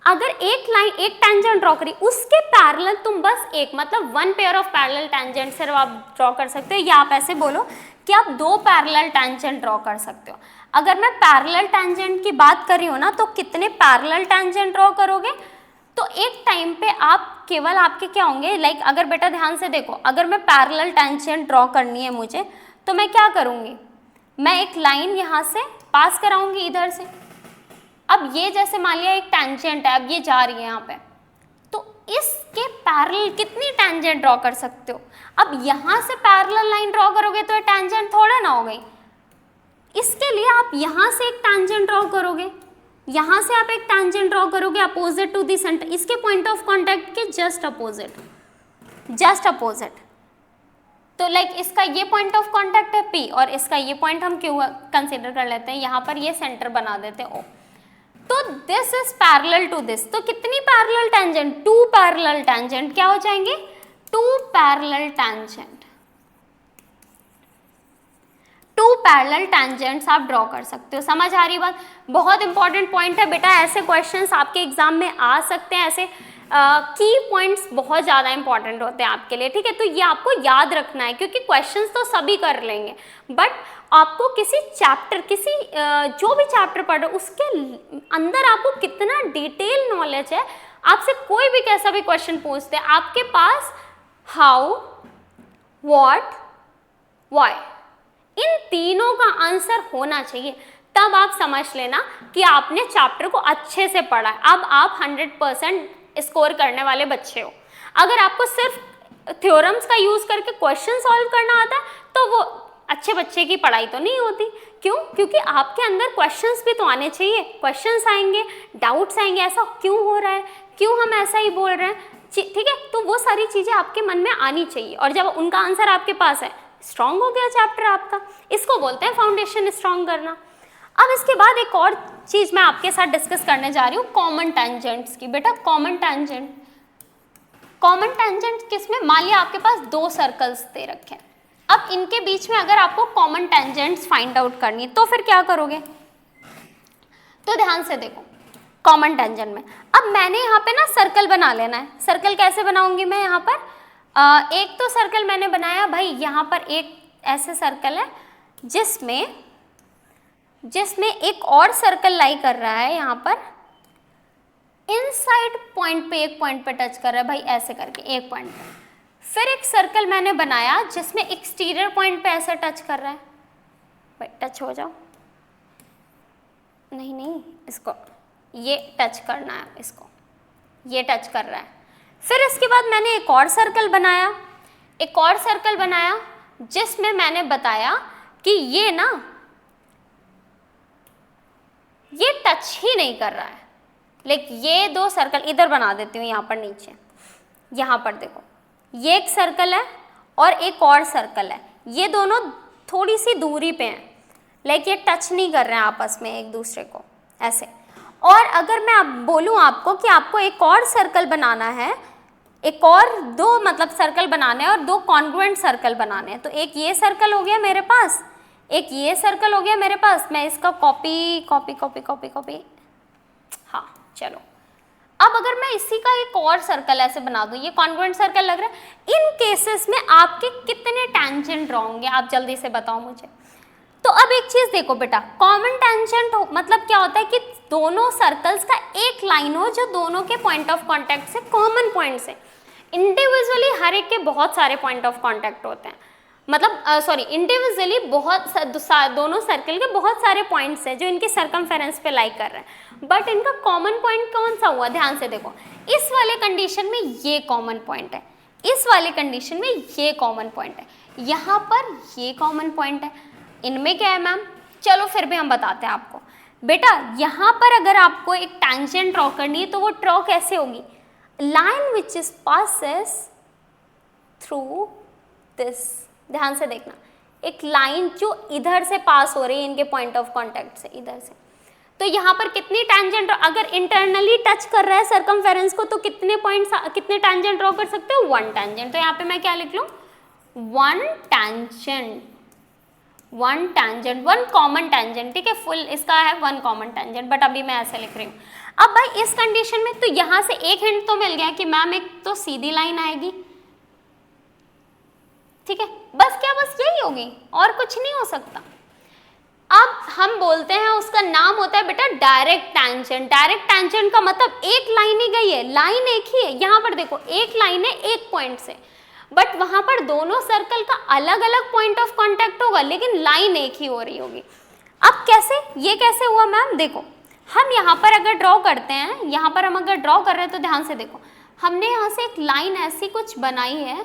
अगर एक लाइन, एक टैंजेंट ड्रॉ करी, उसके पैरेलल तुम बस एक, मतलब 1 पेयर ऑफ पैरेलल टैंजेंट सिर्फ आप ड्रॉ कर सकते हो, या आप ऐसे बोलो कि आप 2 पैरेलल टैंजेंट ड्रॉ कर सकते हो। अगर मैं पैरेलल टैंजेंट की बात कर रही हूँ ना, तो कितने पैरेलल टैंजेंट ड्रॉ करोगे, तो एक टाइम पे आप केवल आपके क्या होंगे, लाइक अगर बेटा ध्यान से देखो, अगर मैं पैरेलल टैंजेंट ड्रॉ करनी है मुझे, तो मैं क्या करूँगी, मैं एक लाइन यहाँ से पास कराऊंगी इधर से। अब ये जैसे मान लिया एक टैंजेंट है, अब ये जा रही है यहाँ पे, तो इसके पैरेलल कितनी टैंजेंट ड्रॉ कर सकते हो। अब यहाँ से पैरेलल लाइन ड्रॉ करोगे तो ये टैंजेंट थोड़ा ना हो गई, इसके लिए आप यहाँ से एक टैंजेंट ड्रॉ करोगे, यहाँ से आप एक टैंजेंट ड्रॉ करोगे अपोजिट टू दी सेंटर, इसके पॉइंट ऑफ कॉन्टैक्ट के जस्ट अपोजिट। तो लाइक इसका ये पॉइंट ऑफ कॉन्टैक्ट है P, और इसका ये पॉइंट हम क्यों कंसिडर कर लेते हैं, यहाँ पर ये सेंटर बना देते हैं O। तो this is parallel to this, तो कितनी पैरेलल टैंजेंट, 2 पैरेलल टैंजेंट क्या हो जाएंगे, 2 पैरेलल टैंजेंट, 2 पैरेलल टैंजेंट्स आप ड्रॉ कर सकते हो। समझ आ रही बात, बहुत इंपॉर्टेंट पॉइंट है बेटा, ऐसे क्वेश्चंस आपके एग्जाम में आ सकते हैं, ऐसे की पॉइंट्स बहुत ज़्यादा इंपॉर्टेंट होते हैं आपके लिए, ठीक है। तो ये आपको याद रखना है, क्योंकि क्वेश्चंस तो सभी कर लेंगे, बट आपको किसी चैप्टर, किसी जो भी चैप्टर पढ़ रहे हो उसके अंदर आपको कितना डिटेल नॉलेज है, आपसे कोई भी कैसा भी क्वेश्चन पूछते हैं, आपके पास हाउ, व्हाट, व्हाई, इन तीनों का आंसर होना चाहिए, तब आप समझ लेना कि आपने चैप्टर को अच्छे से पढ़ा है। अब आप 100% स्कोर करने वाले बच्चे हो। अगर आपको सिर्फ थ्योरम्स का यूज करके क्वेश्चन सॉल्व करना आता है, तो वो अच्छे बच्चे की पढ़ाई तो नहीं होती। क्यों? क्योंकि आपके अंदर क्वेश्चंस भी तो आने चाहिए, क्वेश्चंस आएंगे, डाउट्स आएंगे, ऐसा क्यों हो रहा है, क्यों हम ऐसा ही बोल रहे हैं, ठीक है। तो वो सारी चीजें आपके मन में आनी चाहिए, और जब उनका आंसर आपके पास है, स्ट्रांग हो गया चैप्टर आपका। इसको बोलते हैं फाउंडेशन स्ट्रांग करना। अब इसके बाद एक और चीज मैं आपके साथ डिस्कस करने जा रही हूँ, कॉमन टेंजेंट्स की। बेटा कॉमन टेंजेंट किसमें, मान लिया आपके पास 2 सर्कल्स दे रखे हैं, अब इनके बीच में अगर आपको कॉमन टेंजेंट्स फाइंड आउट करनी है, तो फिर क्या करोगे, तो ध्यान से देखो कॉमन टेंजेंट में। अब मैंने यहाँ पे ना सर्कल बना लेना है। सर्कल कैसे बनाऊंगी मैं, यहाँ पर एक तो सर्कल मैंने बनाया भाई, यहाँ पर एक ऐसे सर्कल है जिसमें एक और सर्कल लाई कर रहा है, यहाँ पर इनसाइड पॉइंट पे, एक पॉइंट पे टच कर रहा है भाई, ऐसे करके एक पॉइंट पे। फिर एक सर्कल मैंने बनाया जिसमें एक्सटीरियर पॉइंट पे ऐसे टच कर रहा है भाई, टच हो जाओ, नहीं इसको ये टच करना है, इसको ये टच कर रहा है। फिर इसके बाद मैंने एक और सर्कल बनाया जिसमें मैंने बताया कि ये ना, ये टच ही नहीं कर रहा है, लेकिन ये 2 सर्कल इधर बना देती हूँ, यहाँ पर नीचे, यहाँ पर देखो ये एक सर्कल है और एक और सर्कल है, ये दोनों थोड़ी सी दूरी पे हैं, लेकिन ये टच नहीं कर रहे हैं आपस में एक दूसरे को, ऐसे। और अगर मैं अब बोलूँ आपको कि आपको एक और सर्कल बनाना है, एक और 2 मतलब सर्कल बनाने हैं और 2 कॉन्ग्रुएंट सर्कल बनाने हैं, तो एक ये सर्कल हो गया मेरे पास, एक ये सर्कल हो गया मेरे पास। मैं इसका कॉपी, हाँ चलो। अब अगर मैं इसी का एक और सर्कल ऐसे बना दूं, ये कॉन्ग्रुएंट सर्कल लग रहा है, इन केसेस में आपके कितने टेंजेंट ड्रॉ होंगे, आप जल्दी से बताओ मुझे। तो अब एक चीज देखो बेटा, कॉमन टेंजेंट मतलब क्या होता है कि दोनों सर्कल्स का एक लाइन हो जो दोनों के पॉइंट ऑफ कॉन्टैक्ट से कॉमन पॉइंट से। इंडिविजुअली हर एक के बहुत सारे पॉइंट ऑफ कॉन्टैक्ट होते हैं, मतलब इंडिविजुअली दोनों सर्कल के बहुत सारे पॉइंट्स हैं जो इनके सर्कमफेरेंस पे लाई कर रहे हैं, बट इनका कॉमन पॉइंट कौन सा हुआ, ध्यान से देखो। इस वाले कंडीशन में ये कॉमन पॉइंट है, इस वाले कंडीशन में ये कॉमन पॉइंट है, यहाँ पर ये कॉमन पॉइंट है, इनमें क्या है मैम? चलो फिर भी हम बताते हैं आपको। बेटा यहाँ पर अगर आपको एक टैंजेंट ड्रॉ करनी है तो वो ड्रॉ कैसे होगी? Line which is passes through this, ध्यान से देखना, एक लाइन जो इधर से पास हो रही है इनके पॉइंट ऑफ कांटेक्ट से, इधर से, तो यहाँ पर कितनी टैंजेंट, अगर इंटरनली टच कर रहा है सर्कमफेरेंस को तो कितने पॉइंट्स, कितने टैंजेंट ड्रॉ कर सकते हो? 1 टैंजेंट। तो यहाँ पे मैं क्या लिख लूँ? 1 टैंजेंट, 1 कॉमन टैंजेंट, ठीक है, फुल इसका है 1 कॉमन टैंजेंट, बट अभी मैं ऐसे लिख रही हूँ। अब भाई इस कंडीशन में तो यहाँ से एक हिंट तो मिल गया कि मैम एक तो सीधी लाइन आएगी, ठीक है, बस क्या, बस यही होगी और कुछ नहीं हो सकता। अब हम बोलते हैं उसका नाम होता है बेटा डायरेक्ट टैंजेंट। डायरेक्ट टैंजेंट का मतलब एक लाइन ही गई है, लाइन एक ही है, यहाँ पर देखो एक लाइन है एक पॉइंट से, बट वहां पर दोनों सर्कल का अलग अलग पॉइंट ऑफ कांटेक्ट होगा लेकिन लाइन एक ही हो रही होगी। अब कैसे, ये कैसे हुआ मैम? देखो हम यहाँ पर अगर ड्रॉ करते हैं, यहाँ पर हम अगर ड्रॉ कर रहे हैं तो ध्यान से देखो, हमने यहाँ से एक लाइन ऐसी कुछ बनाई है,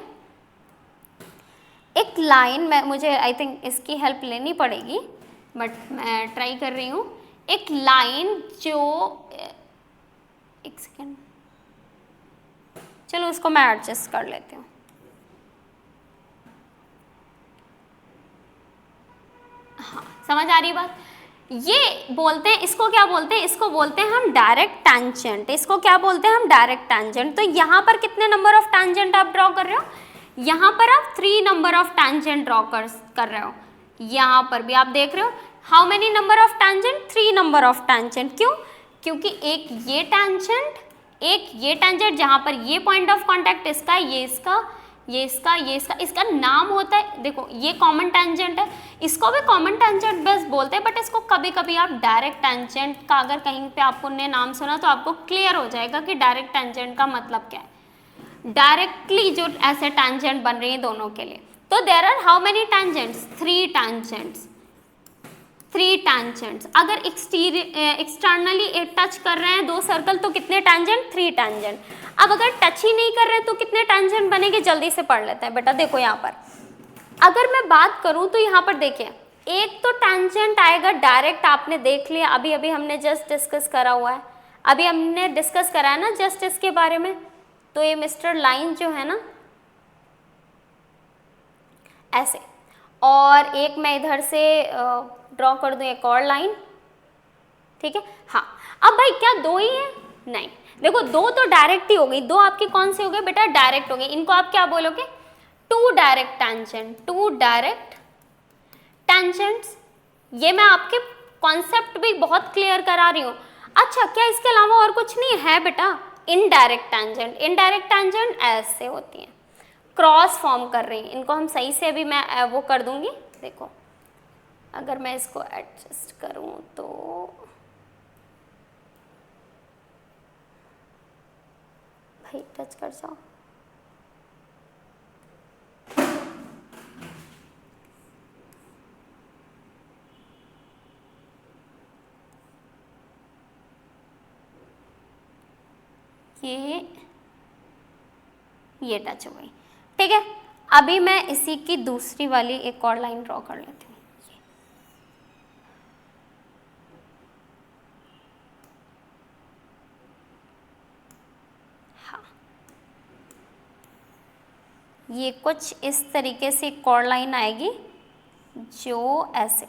एक लाइन में मुझे आई थिंक इसकी हेल्प लेनी पड़ेगी बट मैं ट्राई कर रही हूँ। एक लाइन जो, एक सेकेंड, चलो उसको मैं एडजस्ट कर लेती हूँ। हाँ समझ आ रही बात? ये बोलते हैं, इसको क्या बोलते हैं? इसको बोलते हैं हम डायरेक्ट टैंजेंट। इसको क्या बोलते हैं हम? Direct tangent. तो यहाँ पर कितने नंबर ऑफ टैंजेंट आप ड्रॉ कर रहे हो? यहाँ पर आप 3 नंबर ऑफ टैंजेंट ड्रॉ कर रहे हो। यहाँ पर भी आप देख रहे हो how many number of tangent? 3 number of tangent. क्यों? क्योंकि एक ये टैंजेंट, एक ये टैंजेंट जहाँ पर ये पॉइंट ऑफ कॉन्टैक्ट इसका, ये इसका, ये इसका, ये इसका, इसका नाम होता है, देखो ये कॉमन टैंजेंट है, इसको भी कॉमन टैंजेंट बस बोलते हैं, बट इसको कभी कभी आप डायरेक्ट टैंजेंट का अगर कहीं पे आपको ने नाम सुना तो आपको क्लियर हो जाएगा कि डायरेक्ट टैंजेंट का मतलब क्या है। डायरेक्टली जो ऐसे टैंजेंट बन रही है दोनों के लिए। तो there are how many tangents? 3 tangents. 3 tangents. अगर एक्सटर्नली टच कर रहे हैं 2 सर्कल तो कितने टैंजेंट? 3 टैंजेंट। अब अगर टच ही नहीं कर रहे तो कितने टैंजेंट बनेंगे? जल्दी से पढ़ लेते हैं बेटा। देखो यहाँ पर अगर मैं बात करूँ तो यहाँ पर देखिए एक तो टैंजेंट आएगा डायरेक्ट, आपने देख लिया, अभी अभी हमने जस्ट डिस्कस करा हुआ है, अभी हमने डिस्कस करा है ना जस्ट इसके बारे में। तो ये मिस्टर लाइन जो है ना ऐसे, और एक मैं इधर से ड्रॉ कर दूं एक और लाइन, ठीक है। हाँ अब भाई क्या 2 ही है? नहीं, देखो 2 तो डायरेक्ट ही हो गई। 2 आपकी कौन सी हो गई बेटा? डायरेक्ट हो गई। इनको आप क्या बोलोगे? 2 डायरेक्ट टैंजेंट। 2 direct tangents. ये मैं आपके कॉन्सेप्ट भी बहुत क्लियर करा रही हूँ। अच्छा क्या इसके अलावा और कुछ नहीं है बेटा? Indirect tangent. इनडायरेक्ट टैंजेंट ऐसे होती हैं, क्रॉस फॉर्म कर रही हैं। इनको हम सही से अभी मैं वो कर दूंगी। देखो अगर मैं इसको एडजस्ट करूं तो भाई टच कर जाओ। ये टच हो गई, ठीक है। अभी मैं इसी की दूसरी वाली एक और लाइन ड्रॉ कर लेती हूँ। हाँ ये कुछ इस तरीके से एक और लाइन आएगी जो ऐसे।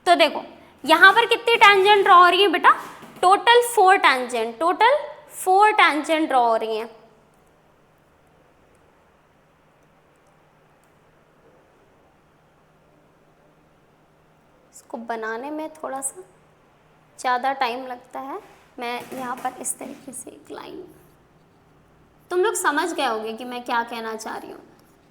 तो देखो यहाँ पर कितनी टैंजेंट ड्रॉ हो रही है बेटा? Total 4 tangent. Total 4 tangent draw हो रही हैं। इसको बनाने में थोड़ा सा ज़्यादा टाइम लगता है। मैं यहाँ पर इस तरीके से एक लाइन, तुम लोग समझ गए होगे कि मैं क्या कहना चाह रही हूँ,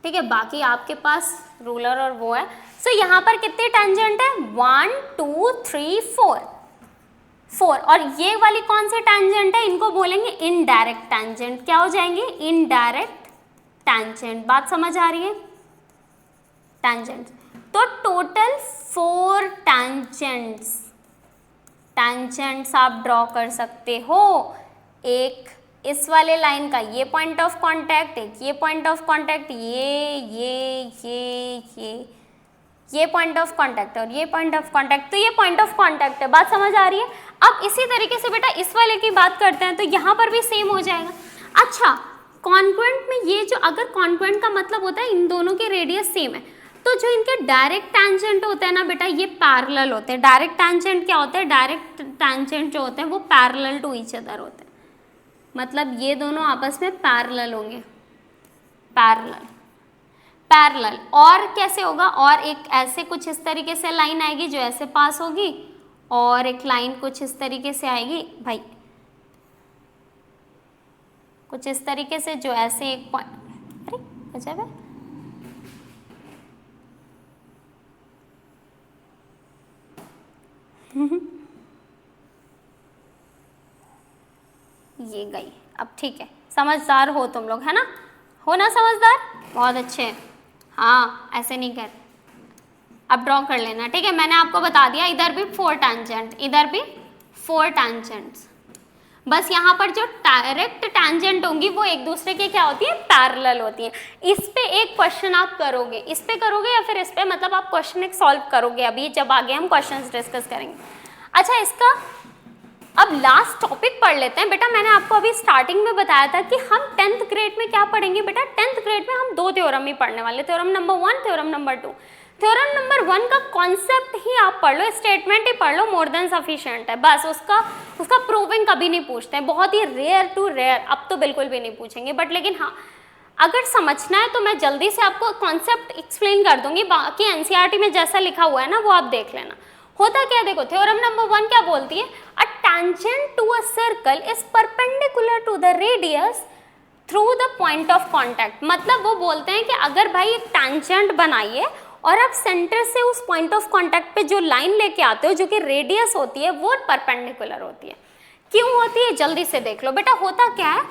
ठीक है। बाकी आपके पास रूलर और वो है। सो यहाँ पर कितने टैंजेंट है? 1 2 3 4। और ये वाली कौन से टैंजेंट है? इनको बोलेंगे इनडायरेक्ट टैंजेंट। क्या हो जाएंगे? Indirect tangent. बात समझ आ रही है? टैंजेंट। तो टोटल 4 टैंजेंट्स आप ड्रॉ कर सकते हो। एक इस वाले लाइन का ये पॉइंट ऑफ कांटेक्ट, एक ये पॉइंट ऑफ कांटेक्ट, ये पॉइंट ऑफ कांटेक्ट और ये पॉइंट ऑफ कांटेक्ट, तो ये पॉइंट ऑफ कांटेक्ट है। बात समझ आ रही है? अब इसी तरीके से बेटा इस वाले की बात करते हैं तो यहाँ पर भी सेम हो जाएगा। अच्छा, कॉन्ग्रुएंट में ये जो, अगर कॉन्ग्रुएंट का मतलब होता है इन दोनों के रेडियस सेम है, तो जो इनके डायरेक्ट टैंजेंट होते हैं ना बेटा, ये पैरेलल होते हैं। डायरेक्ट टैंजेंट क्या होते हैं? डायरेक्ट टैंजेंट जो होते हैं वो पैरेलल टू ईच अदर होते हैं, मतलब ये दोनों आपस में पैरेलल होंगे, पैरेलल। और कैसे होगा? और एक ऐसे कुछ इस तरीके से लाइन आएगी जो ऐसे पास होगी, और एक लाइन कुछ इस तरीके से आएगी भाई, कुछ इस तरीके से जो ऐसे एक पॉइंट, अरे गजब है, ये गई। अब ठीक है, समझदार हो तुम लोग, है ना? हो ना समझदार? बहुत अच्छे। हाँ, ऐसे नहीं कर, अब ड्रॉ कर लेना, ठीक है? मैंने आपको बता दिया, इधर भी 4 टैंजेंट, इधर भी 4 टैंजेंट्स। बस यहाँ पर जो डायरेक्ट टैंजेंट होंगी वो एक दूसरे के क्या होती है? पैरेलल होती है। इस पे एक क्वेश्चन आप करोगे, इस पे करोगे या फिर इस पे, मतलब आप क्वेश्चन एक सॉल्व करोगे अभी, जब आगे हम क्वेश्चंस डिस्कस करेंगे। अच्छा, इसका अब लास्ट टॉपिक पढ़ लेते हैं बेटा। मैंने आपको अभी स्टार्टिंग में बताया था कि हम 10th ग्रेड में क्या पढ़ेंगे बेटा? 10th ग्रेड में हम 2 थ्योरम ही पढ़ने वाले, theorem number 1, theorem number 2। Theorem number 1 का कॉन्सेप्ट ही आप पढ़ लो, स्टेटमेंट ही पढ़ लो, मोर देन सफिशिएंट है बस। उसका प्रूविंग कभी नहीं पूछते हैं, बहुत ही रेयर टू रेयर, अब तो बिल्कुल भी नहीं पूछेंगे। बट लेकिन हाँ, अगर समझना है तो मैं जल्दी से आपको कॉन्सेप्ट एक्सप्लेन कर दूंगी, बाकी एनसीईआरटी में जैसा लिखा हुआ है ना वो आप देख लेना। होता क्या, देखो थ्योरम नंबर 1 क्या बोलती है? A tangent to a circle is perpendicular to the radius through the point of contact. मतलब वो बोलते हैं कि अगर भाई एक टैंजेंट बनाइए और आप सेंटर से उस पॉइंट ऑफ कांटेक्ट पे जो लाइन लेके आते हो, जो कि रेडियस होती है, वो परपेंडिकुलर होती है। क्यों होती है? जल्दी से देख लो बेटा। होता क्या है,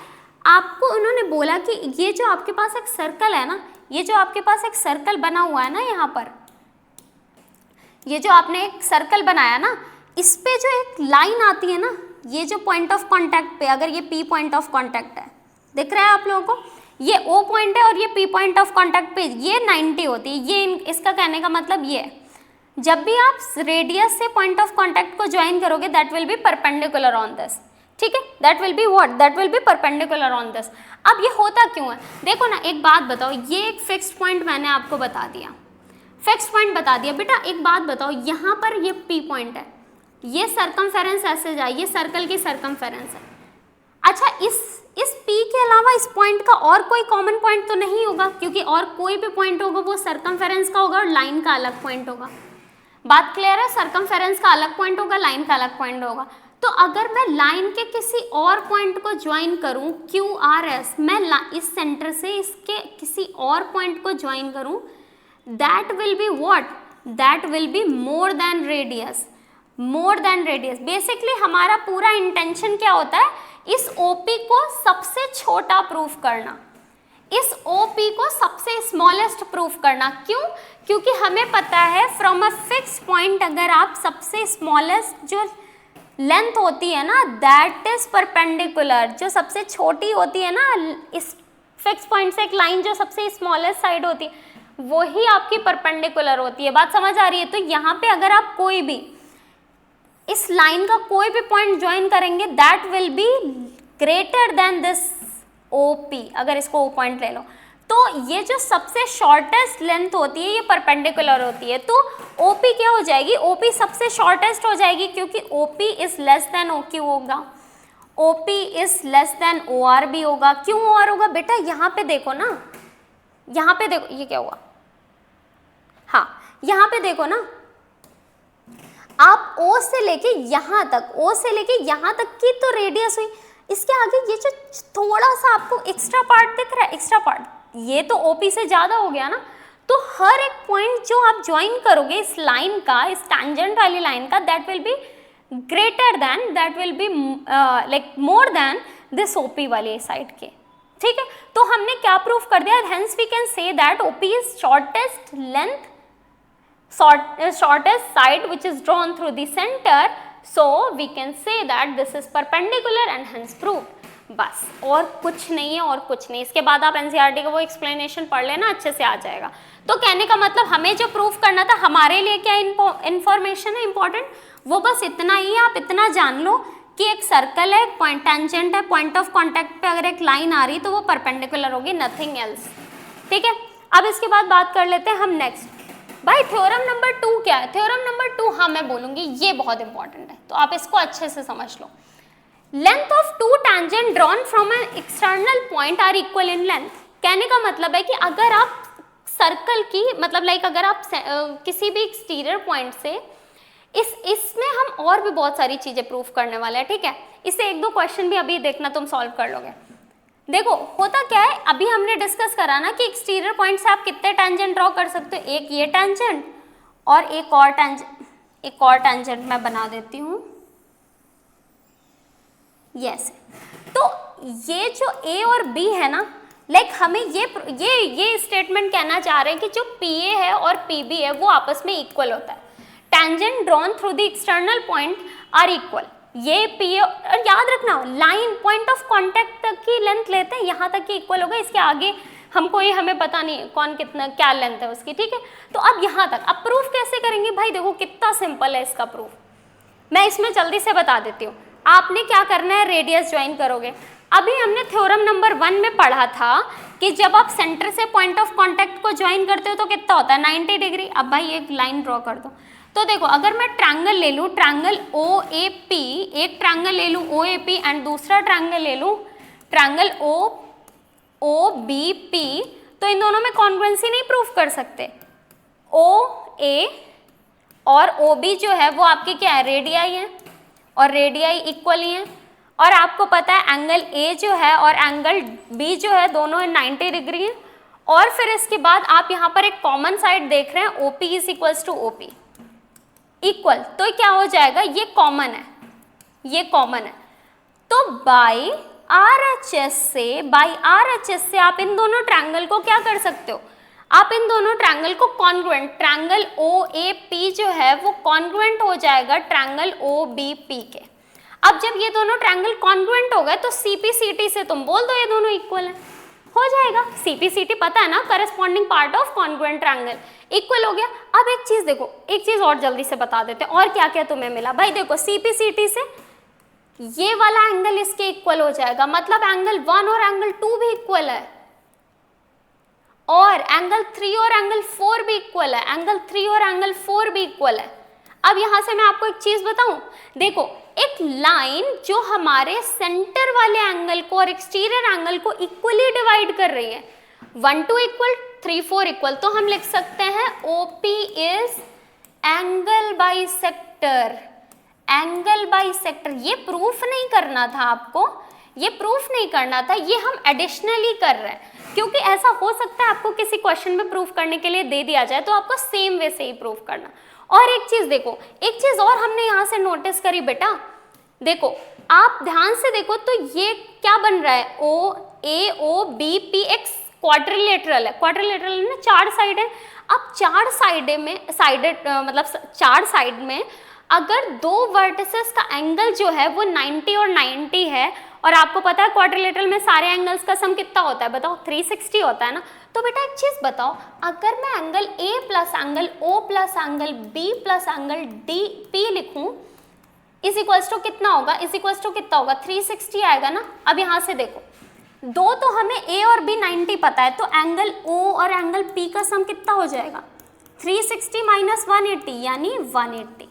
आपको उन्होंने बोला कि ये जो आपके पास एक सर्कल है ना, ये जो आपके पास एक सर्कल बना हुआ है ना, यहाँ पर ये जो आपने एक सर्कल बनाया ना, इस पे जो एक लाइन आती है ना, ये जो पॉइंट ऑफ कांटेक्ट पे, अगर ये P पॉइंट ऑफ कांटेक्ट है, दिख रहा है आप लोगों को, ये O पॉइंट है और ये P पॉइंट ऑफ कांटेक्ट पे ये 90 होती है। ये इसका कहने का मतलब ये है, जब भी आप रेडियस से पॉइंट ऑफ कांटेक्ट को ज्वाइन करोगे, that will B perpendicular on this, ठीक है? That will be what? That will B perpendicular on this. अब ये होता क्यों है? देखो ना, एक बात बताओ, ये एक फिक्स्ड पॉइंट मैंने आपको बता दिया, फिक्स्ड पॉइंट बता दिया बेटा। एक बात बताओ, यहाँ पर ये P पॉइंट है, ये सर्कमफेरेंस ऐसे जाए, ये सर्कल की सर्कमफेरेंस है। अच्छा, इस P के अलावा इस पॉइंट का और कोई कॉमन पॉइंट तो नहीं होगा, क्योंकि और कोई भी पॉइंट होगा वो सर्कमफेरेंस का होगा और लाइन का अलग पॉइंट होगा। बात क्लियर है? सर्कमफेरेंस का अलग पॉइंट होगा, लाइन का अलग पॉइंट होगा। तो अगर मैं लाइन के किसी और पॉइंट को ज्वाइन करूं, QRS, मैं इस सेंटर से इसके किसी और पॉइंट को ज्वाइन करूं, that will be what? That will be more than radius, more than radius। Basically हमारा पूरा इंटेंशन क्या होता है? इस OP को सबसे छोटा प्रूफ करना, इस OP को सबसे स्मॉलेस्ट प्रूफ करना। क्यों? क्योंकि हमें पता है फ्रॉम अ फिक्स पॉइंट, अगर आप सबसे स्मॉलेस्ट जो लेंथ होती है ना, दैट इज परपेंडिकुलर, जो सबसे छोटी होती है ना, इस फिक्स पॉइंट से एक लाइन जो सबसे स्मॉलेस्ट साइड होती है, वही आपकी परपेंडिकुलर होती है। बात समझ आ रही है? तो यहाँ पे अगर आप कोई भी इस लाइन का कोई भी पॉइंट ज्वाइन करेंगे, that will be greater then this OP। अगर इसको O पॉइंट ले लो, तो ये जो सबसे शॉर्टेस्ट लेंथ होती है ये परपेंडिकुलर होती है, तो OP क्या हो जाएगी? OP सबसे शॉर्टेस्ट हो जाएगी, क्योंकि OP is less than OQ होगा, OP is less than OR भी होगा। क्यों OR होगा बेटा? यहाँ पे देखो ना, यहाँ पे देखो, ये क्या हुआ? हाँ, यहाँ पे देखो ना, आप O से लेके यहाँ तक, O से लेके यहाँ तक की तो रेडियस हुई, इसके आगे ये जो थोड़ा सा आपको एक्स्ट्रा पार्ट दिख रहा है, एक्स्ट्रा पार्ट, ये तो OP से ज़्यादा हो गया ना। तो हर एक पॉइंट जो आप ज्वाइन करोगे इस लाइन का, इस टैंजेंट वाली लाइन का, that will be greater than, that will be like more than this OP वाली साइड के, ठीक है? तो हमने क्या प्रूफ कर दिया? Hence we can say that OP is shortest length, shortest side which is drawn through the center, so we can say that this is perpendicular and hence proved। बस, और कुछ नहीं है, और कुछ नहीं। इसके बाद आप एनसीईआरटी का वो एक्सप्लेनेशन पढ़ लेना, अच्छे से आ जाएगा। तो कहने का मतलब हमें जो प्रूफ करना था, हमारे लिए क्या इंफॉर्मेशन है इंपॉर्टेंट, वो बस इतना ही है। आप इतना जान लो कि एक सर्कल है, पॉइंट टेंजेंट है, पॉइंट ऑफ कांटेक्ट पे अगर एक लाइन आ रही तो वो परपेंडिकुलर होगी, नथिंग एल्स। ठीक है, अब इसके बाद बात कर लेते हैं हम नेक्स्ट। भाई थ्योरम नंबर 2 क्या है? थ्योरम नंबर 2, हाँ मैं बोलूंगी, ये बहुत इंपॉर्टेंट है, तो आप इसको अच्छे से समझ लो। Length of two tangent drawn from an external point are equal in length. कहने का मतलब है कि अगर आप सर्कल की, मतलब लाइक अगर आप किसी भी एक्सटीरियर पॉइंट से, इसमें हम और भी बहुत सारी चीजें प्रूफ करने वाले हैं। ठीक है, इससे 1-2 क्वेश्चन भी अभी देखना, तुम सॉल्व कर लोगे। देखो होता क्या है, अभी हमने डिस्कस करा ना कि एक्सटीरियर पॉइंट से आप कितने टैंजेंट ड्रॉ कर सकते हो, एक ये टैंजेंट और एक और टैंजेंट मैं बना देती हूँ, यस। तो ये जो ए और बी है ना, लाइक हमें ये स्टेटमेंट कहना चाह रहे हैं कि जो PA है और PB है वो आपस में इक्वल होता है। Tangent drawn through the external point are equal. ये PA, और याद रखना लाइन पॉइंट ऑफ कांटेक्ट तक की लेंथ लेते हैं, यहाँ तक की इक्वल होगा, इसके आगे हमें पता नहीं है कौन कितना क्या लेंथ है उसकी। ठीक है, तो अब यहाँ तक, अब प्रूफ कैसे करेंगे भाई? देखो कितना सिंपल है इसका प्रूफ, मैं इसमें जल्दी से बता देती हूँ। आपने क्या करना है, रेडियस ज्वाइन करोगे। अभी हमने थ्योरम नंबर 1 में पढ़ा था कि जब आप सेंटर से पॉइंट ऑफ कांटेक्ट को ज्वाइन करते हो तो कितना होता है, 90 डिग्री। अब भाई एक लाइन ड्रॉ कर दो, तो देखो अगर मैं ट्रायंगल ले लूँ, ट्रायंगल OAP, एक ट्रायंगल ले लूँ OAP एंड दूसरा ट्रायंगल ले लूँ ट्रायंगल OBP, तो इन दोनों में कॉन्ग्रुएंसी नहीं प्रूफ कर सकते। OA और OB जो है वो आपके क्या है, रेडियाई है, और रेडियाई इक्वल ही है। और आपको पता है एंगल A जो है और एंगल B जो है दोनों 90 डिग्री है। और फिर इसके बाद आप यहाँ पर एक कॉमन साइड देख रहे हैं, OP is equals to OP equal, तो क्या हो जाएगा, ये कॉमन है, ये कॉमन है। तो बाई RHS से आप इन दोनों ट्रायंगल को क्या कर सकते हो, आप इन दोनों ट्रायंगल को कॉन्ग्रुएंट, ट्रायंगल OAP जो है वो कॉन्ग्रुएंट हो जाएगा ट्रायंगल OBP के। अब जब ये दोनों ट्रायंगल कॉन्ग्रुएंट हो गए तो CPCT से तुम बोल दो ये दोनों इक्वल है, हो जाएगा। CPCT पता है ना, corresponding part of congruent triangle, equal हो गया। अब एक चीज देखो, एक चीज और जल्दी से बता देते हैं और क्या क्या तुम्हें मिला। भाई देखो CPCT से ये वाला एंगल इसके इक्वल हो जाएगा, मतलब एंगल 1 और एंगल 2 भी इक्वल है, और एंगल 3 और एंगल 4 भी इक्वल है, एंगल 3 और एंगल 4 भी इक्वल है। अब यहां से मैं आपको एक चीज बताऊं, देखो एक लाइन जो हमारे सेंटर वाले एंगल को और एक्सटीरियर एंगल को इक्वली डिवाइड कर रही है, 1 2 इक्वल 3 4 इक्वल, तो हम लिख सकते हैं OP is angle bisector. Angle bisector, ये प्रूफ नहीं करना था आपको, ये प्रूफ नहीं करना था, ये हम एडिशनली कर रहे हैं, क्योंकि ऐसा हो सकता है आपको किसी क्वेश्चन में प्रूफ करने के लिए दे दिया जाए तो आपको सेम वे से ही प्रूफ करना। और एक चीज देखो, एक चीज और हमने यहाँ से नोटिस करी बेटा, देखो आप ध्यान से देखो तो ये क्या बन रहा है, OAOBP एक क्वाड्रिलेटरल है, क्वाड्रिलेटरल है ना, 4 साइड है। अब 4 साइड में मतलब 4 साइड में अगर 2 वर्टिसेस का एंगल जो है वो 90 और 90 है, और आपको पता है क्वाड्रिलेटरल में सारे एंगल्स का सम कितना होता है, बताओ 360 होता है ना। तो बेटा एक चीज बताओ, अगर मैं angle A plus angle O plus angle B plus angle DP लिखूं, इज इक्वल्स टू कितना होगा, इज इक्वल्स टू कितना होगा, 360 आएगा ना। अब यहाँ से देखो, 2 तो हमें A और B 90 पता है, तो एंगल O और एंगल P का सम कितना हो जाएगा, 360 माइनस 180 यानी 180।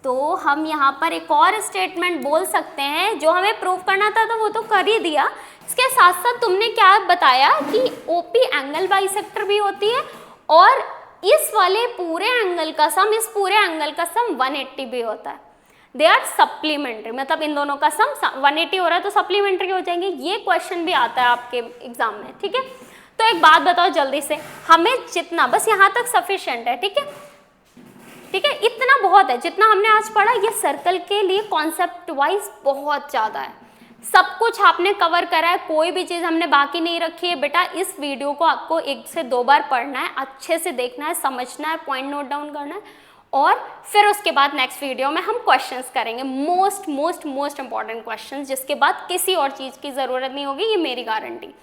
तो हम यहाँ पर एक और स्टेटमेंट बोल सकते हैं, जो हमें प्रूव करना था तो वो तो कर ही दिया, इसके साथ साथ तुमने क्या बताया कि OP एंगल बाइसेक्टर भी होती है, और इस वाले पूरे एंगल का सम, इस पूरे एंगल का सम 180 भी होता है। दे आर सप्लीमेंट्री, मतलब इन दोनों का सम 180 हो रहा है तो सप्लीमेंट्री हो जाएंगे। ये क्वेश्चन भी आता है आपके एग्जाम में, ठीक है। तो एक बात बताओ जल्दी से, हमें जितना, बस यहाँ तक सफिशिएंट है, ठीक है, ठीक है, इतना बहुत है जितना हमने आज पढ़ा। ये सर्कल के लिए कॉन्सेप्ट वाइज बहुत ज़्यादा है, सब कुछ आपने कवर करा है, कोई भी चीज़ हमने बाकी नहीं रखी है। बेटा इस वीडियो को आपको 1 से 2 बार पढ़ना है, अच्छे से देखना है, समझना है, पॉइंट नोट डाउन करना है, और फिर उसके बाद नेक्स्ट वीडियो में हम क्वेश्चंस करेंगे, most most most important questions, जिसके बाद किसी और चीज़ की ज़रूरत नहीं होगी, ये मेरी गारंटी।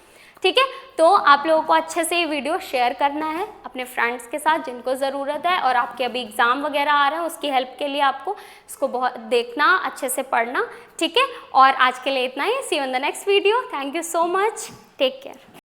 ठीक है, तो आप लोगों को अच्छे से ये वीडियो शेयर करना है अपने फ्रेंड्स के साथ जिनको ज़रूरत है, और आपके अभी एग्ज़ाम वगैरह आ रहा है उसकी हेल्प के लिए आपको इसको बहुत देखना, अच्छे से पढ़ना। ठीक है, और आज के लिए इतना ही। See you in the next video. Thank you so much, take care.